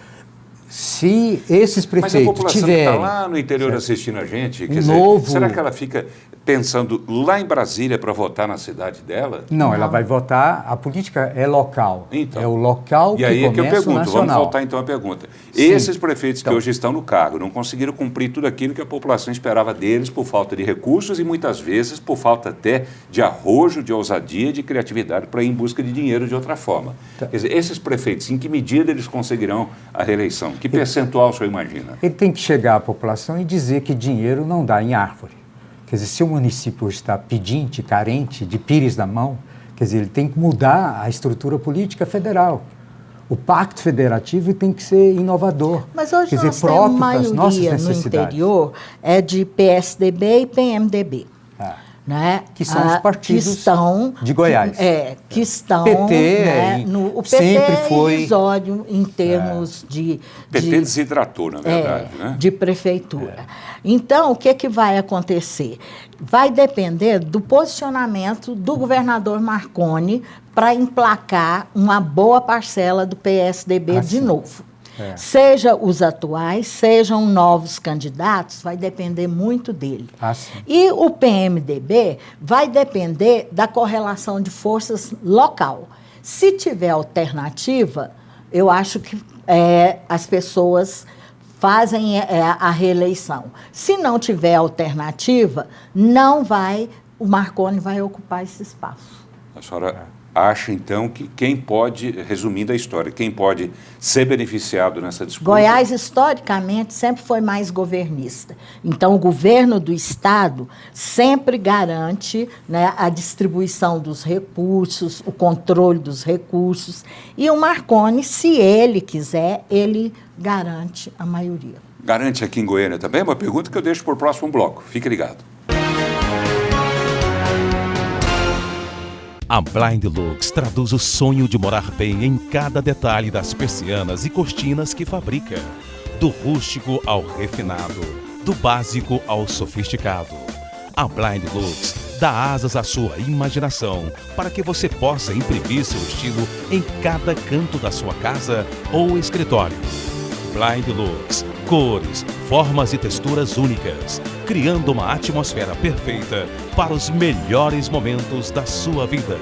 Speaker 3: se esses prefeitos tiverem...
Speaker 1: Mas a população que está lá no interior assistindo a gente, quer dizer, será que ela fica pensando lá em Brasília para votar na cidade dela?
Speaker 3: Não, ela vai votar, a política é local.
Speaker 1: Então,
Speaker 3: é o local que
Speaker 1: aí é que eu
Speaker 3: começa
Speaker 1: pergunto,
Speaker 3: o nacional.
Speaker 1: vamos voltar então à pergunta.
Speaker 3: Sim.
Speaker 1: Esses prefeitos que hoje estão no cargo não conseguiram cumprir tudo aquilo que a população esperava deles por falta de recursos e muitas vezes por falta até de arrojo, de ousadia, de criatividade para ir em busca de dinheiro de outra forma. Quer dizer, esses prefeitos, em que medida eles conseguirão a reeleição? Que percentual o senhor imagina?
Speaker 3: Ele tem que chegar à população e dizer que dinheiro não dá em árvore. Quer dizer, se o município está pedinte, carente, de pires na mão, quer dizer, ele tem que mudar a estrutura política federal. O pacto federativo tem que ser inovador.
Speaker 2: Mas hoje
Speaker 3: quer dizer,
Speaker 2: nós temos maioria no interior de PSDB e PMDB. Né?
Speaker 3: Que são os partidos
Speaker 2: que estão,
Speaker 3: de Goiás.
Speaker 2: Que estão...
Speaker 3: PT,
Speaker 2: o PT
Speaker 3: sempre foi
Speaker 2: irrisório em termos de...
Speaker 1: O PT desidratou, na verdade, né?
Speaker 2: De prefeitura. Então, o que vai acontecer? Vai depender do posicionamento do governador Marconi para emplacar uma boa parcela do PSDB de novo. Seja os atuais, sejam novos candidatos, vai depender muito dele. E o PMDB vai depender da correlação de forças local. Se tiver alternativa, eu acho que as pessoas fazem a reeleição. Se não tiver alternativa, o Marconi vai ocupar esse espaço.
Speaker 1: A senhora acha, então, que quem pode, resumindo a história, quem pode ser beneficiado nessa disputa?
Speaker 2: Goiás, historicamente, sempre foi mais governista. Então, o governo do Estado sempre garante, né, a distribuição dos recursos, o controle dos recursos. E o Marconi, se ele quiser, ele garante a maioria.
Speaker 1: Garante aqui em Goiânia também? Uma pergunta que eu deixo para o próximo bloco. Fique ligado.
Speaker 4: A Blind Lux traduz o sonho de morar bem em cada detalhe das persianas e cortinas que fabrica. Do rústico ao refinado, do básico ao sofisticado. A Blind Lux dá asas à sua imaginação para que você possa imprimir seu estilo em cada canto da sua casa ou escritório. Blind Lux, cores, formas e texturas únicas, criando uma atmosfera perfeita para os melhores momentos da sua vida.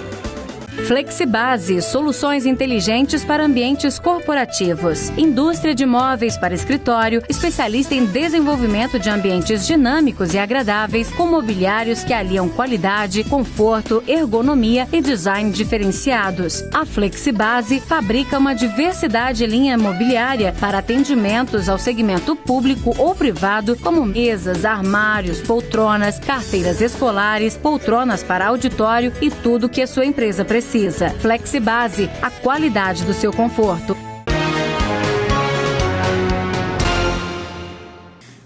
Speaker 6: Flexibase, soluções inteligentes para ambientes corporativos. Indústria de móveis para escritório, especialista em desenvolvimento de ambientes dinâmicos e agradáveis, com mobiliários que aliam qualidade, conforto, ergonomia e design diferenciados. A Flexibase fabrica uma diversidade de linha mobiliária para atendimentos ao segmento público ou privado, como mesas, armários, poltronas, carteiras escolares, poltronas para auditório e tudo que a sua empresa precisa. Flexibase, a qualidade do seu conforto.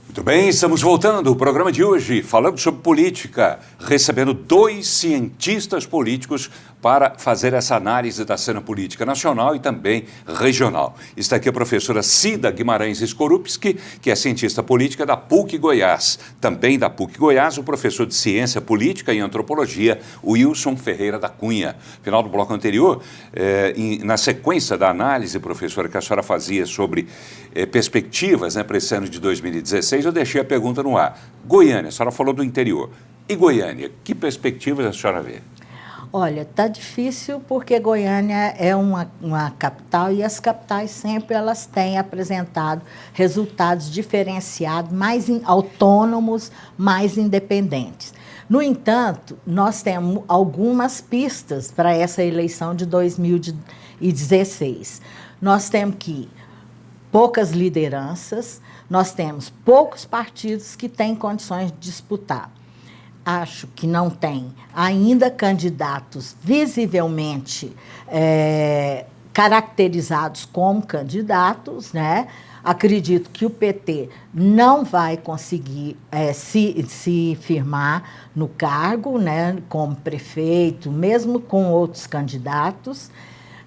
Speaker 1: Muito bem, estamos voltando. O programa de hoje falando sobre política, recebendo 2 cientistas políticos para fazer essa análise da cena política nacional e também regional. Está aqui a professora Cida Guimarães Skorupski, que é cientista política da PUC Goiás. Também da PUC Goiás, o professor de Ciência Política e Antropologia, Wilson Ferreira da Cunha. Final do bloco anterior, na sequência da análise, professora, que a senhora fazia sobre perspectivas, né, para esse ano de 2016, eu deixei a pergunta no ar. Goiânia, a senhora falou do interior. E Goiânia, que perspectivas a senhora vê?
Speaker 2: Olha, está difícil porque Goiânia é uma capital e as capitais sempre elas têm apresentado resultados diferenciados, mais autônomos, mais independentes. No entanto, nós temos algumas pistas para essa eleição de 2016. Nós temos que poucas lideranças, nós temos poucos partidos que têm condições de disputar. Acho que não tem ainda candidatos visivelmente caracterizados como candidatos, né? Acredito que o PT não vai conseguir se firmar no cargo, né, como prefeito, mesmo com outros candidatos.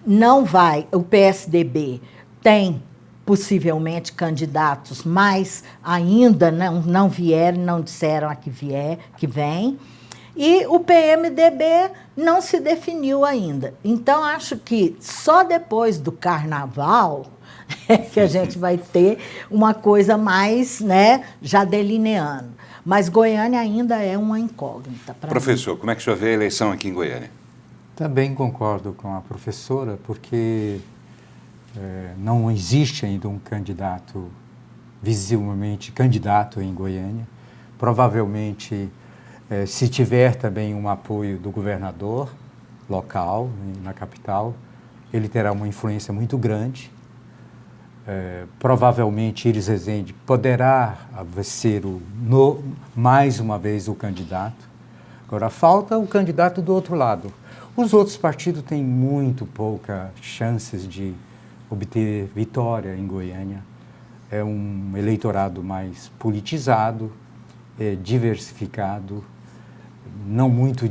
Speaker 2: Não vai, o PSDB tem possivelmente candidatos, mas ainda não vieram, não disseram a que vem. E o PMDB não se definiu ainda. Então, acho que só depois do carnaval é que a gente vai ter uma coisa mais, né, já delineando. Mas Goiânia ainda é uma incógnita.
Speaker 1: Professor, como é que o senhor vê a eleição aqui em Goiânia?
Speaker 3: Também concordo com a professora, porque não existe ainda um candidato, visivelmente candidato em Goiânia. Provavelmente, se tiver também um apoio do governador local, na capital, ele terá uma influência muito grande. Provavelmente, Iris Rezende poderá ser mais uma vez o candidato. Agora, falta o candidato do outro lado. Os outros partidos têm muito poucas chances de obter vitória em Goiânia. É um eleitorado mais politizado, diversificado, não muito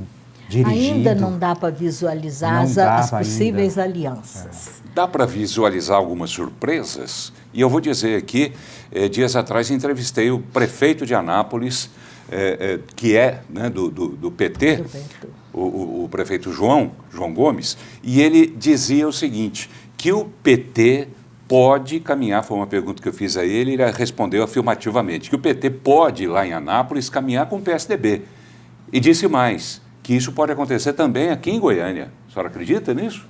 Speaker 3: dirigido.
Speaker 2: Ainda não dá para visualizar as possíveis alianças.
Speaker 1: Dá para visualizar algumas surpresas? E eu vou dizer aqui, dias atrás entrevistei o prefeito de Anápolis, que é, né, do PT, o prefeito João Gomes, e ele dizia o seguinte, que o PT pode caminhar, foi uma pergunta que eu fiz a ele, ele respondeu afirmativamente, que o PT pode, lá em Anápolis, caminhar com o PSDB. E disse mais, que isso pode acontecer também aqui em Goiânia. A senhora acredita nisso?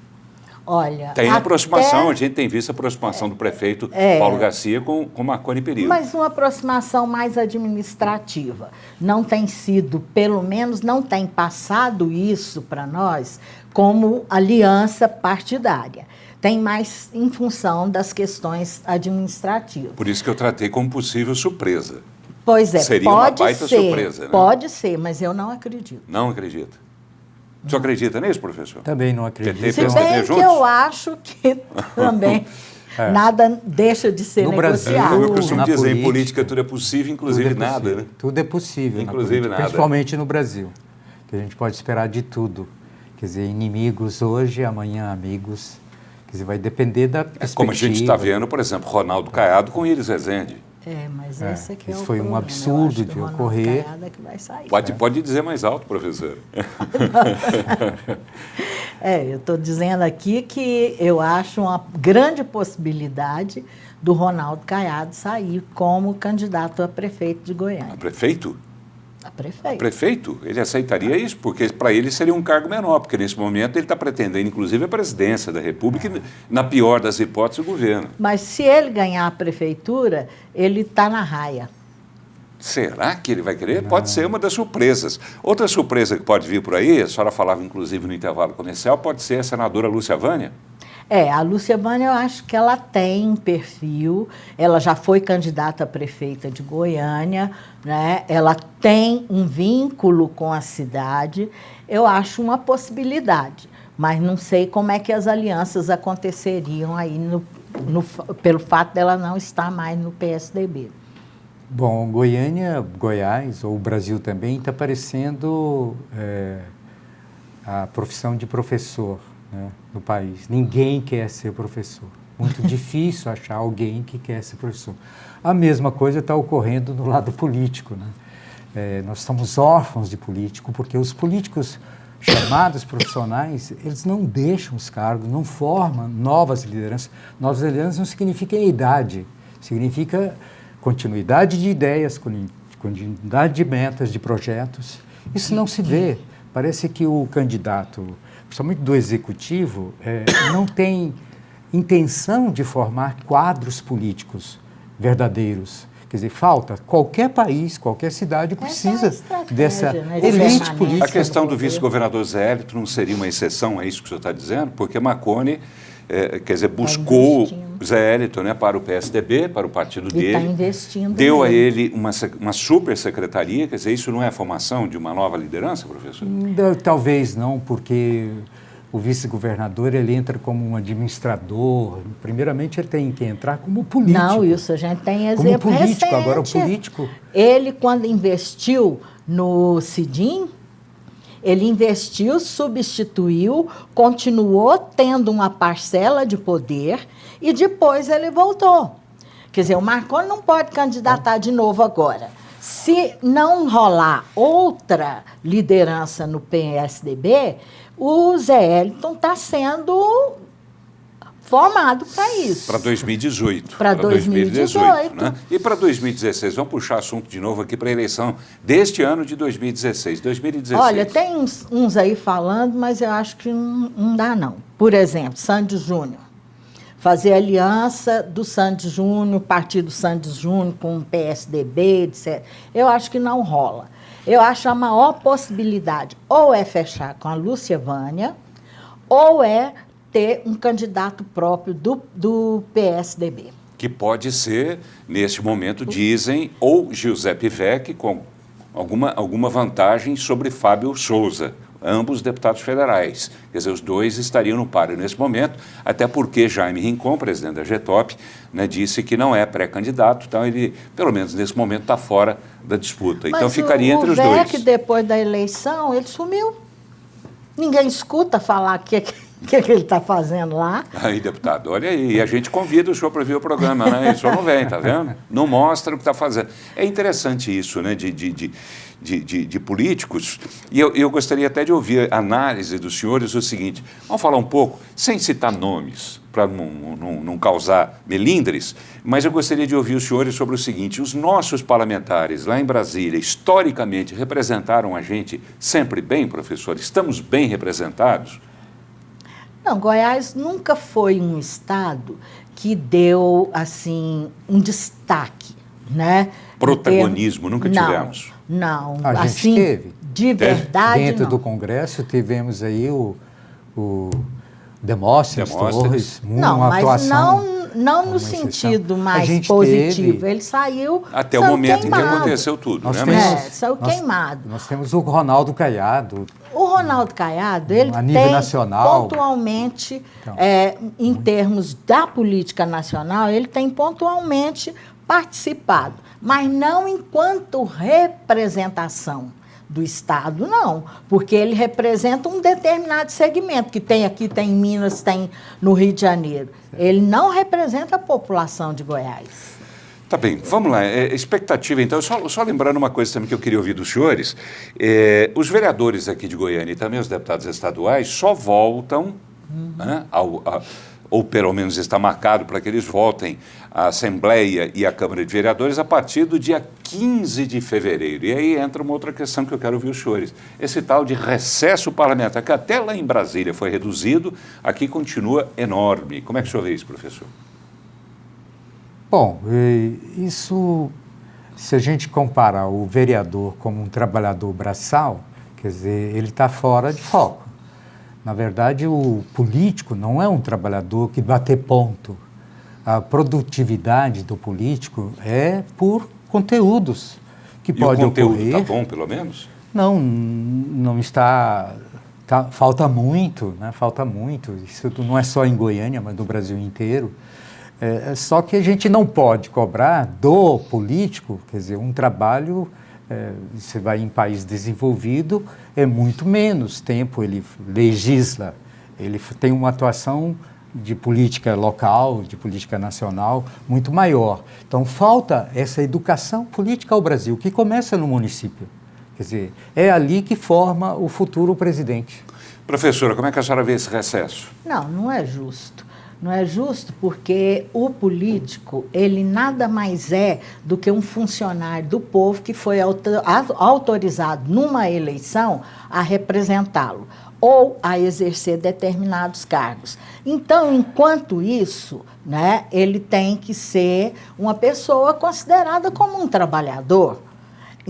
Speaker 2: Olha,
Speaker 1: tem aproximação, a gente tem visto a aproximação do prefeito Paulo Garcia com Marconi Perillo.
Speaker 2: Mas uma aproximação mais administrativa. Não tem sido, pelo menos não tem passado isso para nós como aliança partidária. Tem mais em função das questões administrativas.
Speaker 1: Por isso que eu tratei como possível surpresa.
Speaker 2: Pois é,
Speaker 1: seria uma baita surpresa, né?
Speaker 2: Pode ser, mas eu não acredito.
Speaker 1: Não acredita? O senhor acredita nisso, professor?
Speaker 3: Também não acredito.
Speaker 2: Se bem que eu acho que também nada deixa de ser negociado.
Speaker 1: Eu costumo dizer, em política tudo é possível, inclusive nada. Né?
Speaker 3: Tudo é possível,
Speaker 1: inclusive nada.
Speaker 3: Principalmente no Brasil, que a gente pode esperar de tudo. Quer dizer, inimigos hoje, amanhã amigos. Quer dizer, vai depender da perspectiva.
Speaker 1: Como a gente está vendo, por exemplo, Ronaldo Caiado com Iris Rezende.
Speaker 2: Mas esse aqui
Speaker 3: isso
Speaker 2: é o
Speaker 3: foi
Speaker 2: problema.
Speaker 3: um absurdo
Speaker 2: Eu acho que
Speaker 3: de
Speaker 2: o Ronaldo
Speaker 3: ocorrer.
Speaker 2: Caiado é que vai sair.
Speaker 1: Pode dizer mais alto, professor.
Speaker 2: Eu estou dizendo aqui que eu acho uma grande possibilidade do Ronaldo Caiado sair como candidato a prefeito de Goiânia.
Speaker 1: A prefeito?
Speaker 2: A prefeito.
Speaker 1: Prefeito? Ele aceitaria isso? Porque para ele seria um cargo menor, porque nesse momento ele está pretendendo, inclusive, a presidência da República e, na pior das hipóteses, o governo.
Speaker 2: Mas se ele ganhar a prefeitura, ele está na raia.
Speaker 1: Será que ele vai querer? Pode ser uma das surpresas. Outra surpresa que pode vir por aí, a senhora falava, inclusive, no intervalo comercial, pode ser a senadora Lúcia Vânia.
Speaker 2: A Lúcia Vânia, eu acho que ela tem perfil, ela já foi candidata a prefeita de Goiânia, né? Ela tem um vínculo com a cidade, eu acho uma possibilidade, mas não sei como é que as alianças aconteceriam aí pelo fato dela não estar mais no PSDB.
Speaker 3: Bom, Goiânia, Goiás, ou o Brasil também, está parecendo a profissão de professor, né, no país. Ninguém quer ser professor. Muito difícil achar alguém que quer ser professor. A mesma coisa está ocorrendo no lado político, né? Nós estamos órfãos de político, porque os políticos chamados profissionais, eles não deixam os cargos, não formam novas lideranças. Novas lideranças não significa idade, significa continuidade de ideias, continuidade de metas, de projetos. Isso não se vê. Parece que o candidato, principalmente do executivo, não tem intenção de formar quadros políticos verdadeiros. Quer dizer, falta. Qualquer país, qualquer cidade precisa dessa elite política.
Speaker 1: A questão do vice-governador Zé Hélito não seria uma exceção, é isso que o senhor está dizendo? Porque Marconi, quer dizer, buscou Zé Hélito, né, para o PSDB, para o partido dele.
Speaker 2: Está investindo.
Speaker 1: Deu a ele uma super secretaria, quer dizer, isso não é a formação de uma nova liderança, professor?
Speaker 3: Talvez não, porque o vice-governador, ele entra como um administrador. Primeiramente, ele tem que entrar como político.
Speaker 2: Não, isso a gente tem exemplo
Speaker 3: como político.
Speaker 2: recente.
Speaker 3: Agora, o político...
Speaker 2: Ele, quando investiu no Cidim, ele investiu, substituiu, continuou tendo uma parcela de poder e depois ele voltou. Quer dizer, o Marconi não pode candidatar de novo agora. Se não rolar outra liderança no PSDB, o Zé Hélito está sendo formado para isso.
Speaker 1: Para 2018.
Speaker 2: Para 2018.
Speaker 1: Né? E para 2016, vamos puxar assunto de novo aqui para a eleição deste ano de 2016. 2016.
Speaker 2: Olha, tem uns aí falando, mas eu acho que não dá, não. Por exemplo, Santos Júnior. Fazer aliança do Santos Júnior, partido Santos Júnior com o PSDB, etc. Eu acho que não rola. Eu acho a maior possibilidade ou é fechar com a Lúcia Vânia ou é ter um candidato próprio do PSDB.
Speaker 1: Que pode ser, neste momento, dizem, ou Giuseppe Vecchi com alguma vantagem sobre Fábio Souza, ambos deputados federais. Quer dizer, os dois estariam no páreo nesse momento, até porque Jaime Rincon, presidente da GETOP, né, disse que não é pré-candidato, então ele, pelo menos nesse momento, está fora da disputa. Então ficaria entre os dois.
Speaker 2: O Vecchi, depois da eleição, ele sumiu. Ninguém escuta falar o que ele está fazendo lá.
Speaker 1: Aí, deputado, olha aí, e a gente convida o senhor para ver o programa, né? O senhor não vem, tá vendo? Não mostra o que está fazendo. É interessante isso, né, de políticos, e eu gostaria até de ouvir a análise dos senhores o seguinte, vamos falar um pouco, sem citar nomes, para não causar melindres, mas eu gostaria de ouvir os senhores sobre o seguinte, os nossos parlamentares lá em Brasília, historicamente, representaram a gente sempre bem, professor? Estamos bem representados?
Speaker 2: Não, Goiás nunca foi um estado que deu, assim, um destaque, né?
Speaker 1: Protagonismo, nunca tivemos.
Speaker 2: Não,
Speaker 3: a gente
Speaker 2: assim,
Speaker 3: teve.
Speaker 2: De verdade,
Speaker 3: dentro
Speaker 2: não.
Speaker 3: do Congresso tivemos aí o Demóstenes Torres, uma atuação...
Speaker 2: Não no sentido mais positivo. Ele saiu
Speaker 1: até o momento em que aconteceu tudo,
Speaker 2: saiu queimado.
Speaker 3: Nós temos o Ronaldo Caiado.
Speaker 2: O Ronaldo Caiado, ele
Speaker 3: a nível
Speaker 2: tem
Speaker 3: nacional,
Speaker 2: pontualmente, em termos da política nacional, ele tem pontualmente participado, mas não enquanto representação do Estado, não, porque ele representa um determinado segmento, que tem aqui, tem em Minas, tem no Rio de Janeiro. Ele não representa a população de Goiás.
Speaker 1: Tá bem, vamos lá. Expectativa, então, só lembrando uma coisa também que eu queria ouvir dos senhores. Os vereadores aqui de Goiânia e também os deputados estaduais só voltam, né, ou pelo menos está marcado para que eles voltem à Assembleia e à Câmara de Vereadores a partir do dia 15 de fevereiro. E aí entra uma outra questão que eu quero ouvir os senhores. Esse tal de recesso parlamentar, que até lá em Brasília foi reduzido, aqui continua enorme. Como é que o senhor vê isso, professor?
Speaker 3: Bom, isso, se a gente compara o vereador como um trabalhador braçal, quer dizer, ele está fora de foco. Na verdade, o político não é um trabalhador que bater ponto. A produtividade do político é por conteúdos que pode ocorrer.
Speaker 1: O conteúdo está bom, pelo menos?
Speaker 3: Não está... falta muito, né? Falta muito. Isso não é só em Goiânia, mas no Brasil inteiro. Só que a gente não pode cobrar do político, quer dizer, um trabalho, você vai em país desenvolvido, é muito menos tempo, ele legisla, ele tem uma atuação de política local, de política nacional, muito maior. Então, falta essa educação política ao Brasil, que começa no município. Quer dizer, é ali que forma o futuro presidente.
Speaker 1: Professora, como é que a senhora vê esse recesso?
Speaker 2: Não é justo. Não é justo porque o político, ele nada mais é do que um funcionário do povo que foi autorizado numa eleição a representá-lo ou a exercer determinados cargos. Então, enquanto isso, né, ele tem que ser uma pessoa considerada como um trabalhador.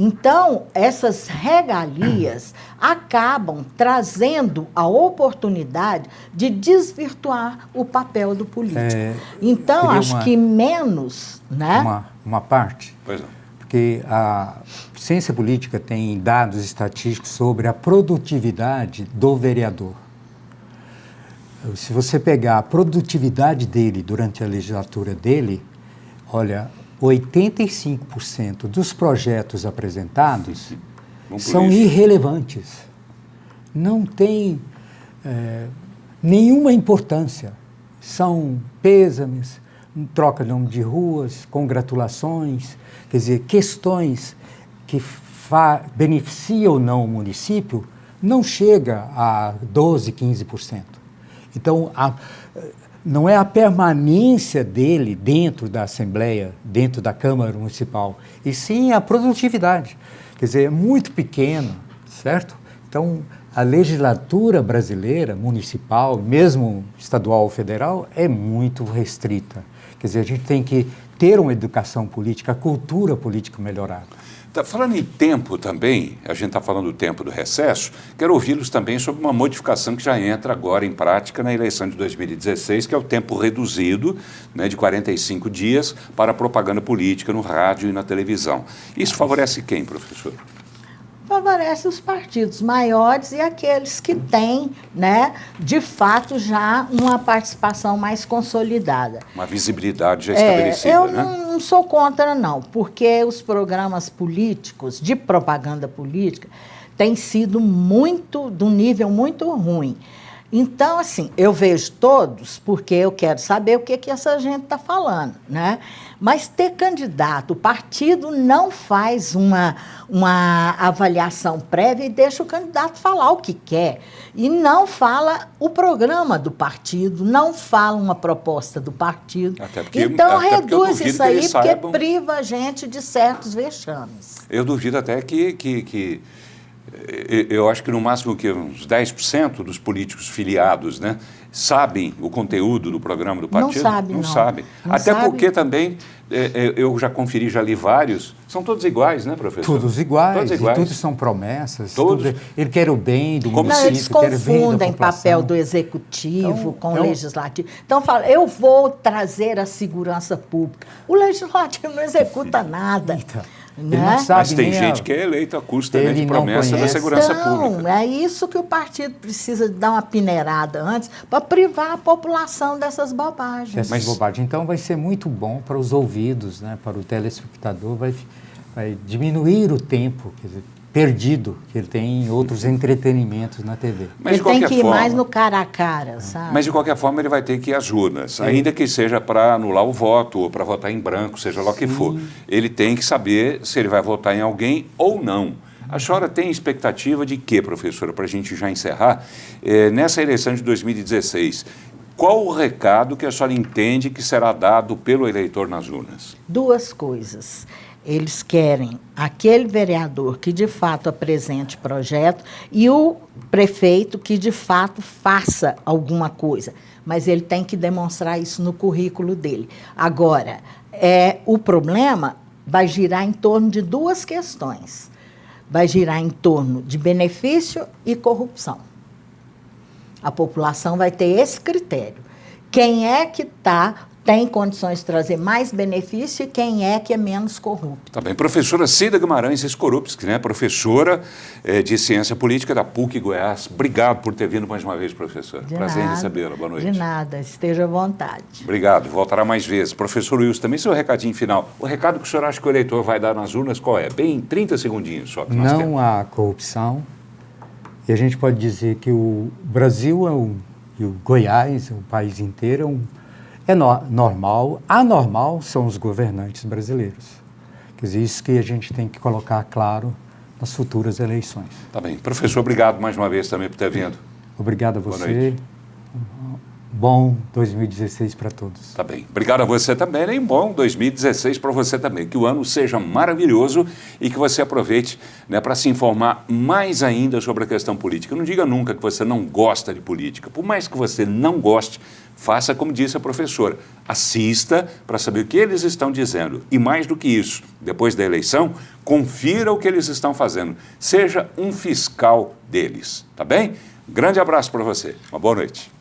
Speaker 2: Então, essas regalias acabam trazendo a oportunidade de desvirtuar o papel do político. Então, acho que menos, né?
Speaker 3: Uma parte.
Speaker 1: Pois não.
Speaker 3: Porque a ciência política tem dados estatísticos sobre a produtividade do vereador. Se você pegar a produtividade dele durante a legislatura dele, olha, 85% dos projetos apresentados são irrelevantes. Não tem nenhuma importância. São pêsames, troca de nome de ruas, congratulações, quer dizer, questões que beneficiam ou não o município, não chega a 12%, 15%. Então, não é a permanência dele dentro da Assembleia, dentro da Câmara Municipal, e sim a produtividade. Quer dizer, é muito pequeno, certo? Então, a legislatura brasileira, municipal, mesmo estadual ou federal, é muito restrita. Quer dizer, a gente tem que ter uma educação política, a cultura política melhorada.
Speaker 1: Falando em tempo também, a gente está falando do tempo do recesso, quero ouvi-los também sobre uma modificação que já entra agora em prática na eleição de 2016, que é o tempo reduzido, né, de 45 dias para a propaganda política no rádio e na televisão. Isso favorece quem, professor?
Speaker 2: Favorece os partidos maiores e aqueles que têm, né, de fato, já uma participação mais consolidada.
Speaker 1: Uma visibilidade já estabelecida,
Speaker 2: eu
Speaker 1: né?
Speaker 2: não sou contra, não, porque os programas políticos, de propaganda política, têm sido de um nível muito ruim. Então, assim, eu vejo todos porque eu quero saber o que essa gente está falando, né? Mas ter candidato, o partido não faz uma avaliação prévia e deixa o candidato falar o que quer. E não fala o programa do partido, não fala uma proposta do partido. Então, reduz isso aí, porque priva a gente de certos vexames.
Speaker 1: Eu duvido até que eu acho que no máximo que uns 10% dos políticos filiados, né, sabem o conteúdo do programa do partido.
Speaker 2: Não sabem.
Speaker 1: Até porque também, eu já conferi, já li vários, são todos iguais, né, professor?
Speaker 3: Todos iguais, e todos são promessas.
Speaker 1: Todos.
Speaker 3: Ele quer o bem do município,
Speaker 2: eles confundem papel do executivo com o legislativo. Então, fala, eu vou trazer a segurança pública. O legislativo não executa nada.
Speaker 3: Então,
Speaker 2: né?
Speaker 3: Ele não sabe.
Speaker 1: Mas tem gente que é eleita a custa de promessa da segurança pública.
Speaker 2: É isso que o partido precisa dar uma peneirada antes para privar a população dessas bobagens.
Speaker 3: Então vai ser muito bom para os ouvidos, né? Para o telespectador, vai diminuir o tempo. Quer dizer, perdido que ele tem em outros entretenimentos na TV.
Speaker 1: Mas de
Speaker 2: ele tem
Speaker 1: qualquer
Speaker 2: que ir
Speaker 1: forma,
Speaker 2: mais no cara a cara, sabe?
Speaker 1: mas de qualquer forma ele vai ter que ir às urnas, ainda que seja para anular o voto ou para votar em branco, seja lá o que for. Ele tem que saber se ele vai votar em alguém ou não. A senhora tem expectativa de quê, professora, para a gente já encerrar? Nessa eleição de 2016, qual o recado que a senhora entende que será dado pelo eleitor nas urnas?
Speaker 2: Duas coisas. Eles querem aquele vereador que de fato apresente projeto e o prefeito que de fato faça alguma coisa. Mas ele tem que demonstrar isso no currículo dele. Agora, o problema vai girar em torno de duas questões. Vai girar em torno de benefício e corrupção. A população vai ter esse critério. Quem é que tem condições de trazer mais benefício e quem é que é menos corrupto.
Speaker 1: Tá bem. Professora Cida Guimarães Skorupski, né? Professora de Ciência Política da PUC Goiás. Obrigado por ter vindo mais uma vez, professora. Prazer em recebê-la. Boa noite.
Speaker 2: De nada. Esteja à vontade.
Speaker 1: Obrigado. Voltará mais vezes. Professor Wilson, também seu recadinho final. O recado que o senhor acha que o eleitor vai dar nas urnas qual é? Bem 30 segundinhos só. Que nós temos.
Speaker 3: Não há corrupção. E a gente pode dizer que o Brasil e o Goiás, o país inteiro, normal. Anormal são os governantes brasileiros. Quer dizer, isso que a gente tem que colocar claro nas futuras eleições.
Speaker 1: Tá bem. Professor, obrigado mais uma vez também por ter vindo.
Speaker 3: Obrigado a você. Bom 2016 para todos.
Speaker 1: Tá bem. Obrigado a você também, né? E bom 2016 para você também. Que o ano seja maravilhoso e que você aproveite, né, para se informar mais ainda sobre a questão política. Não diga nunca que você não gosta de política. Por mais que você não goste, faça como disse a professora. Assista para saber o que eles estão dizendo. E mais do que isso, depois da eleição, confira o que eles estão fazendo. Seja um fiscal deles. Tá bem? Grande abraço para você. Uma boa noite.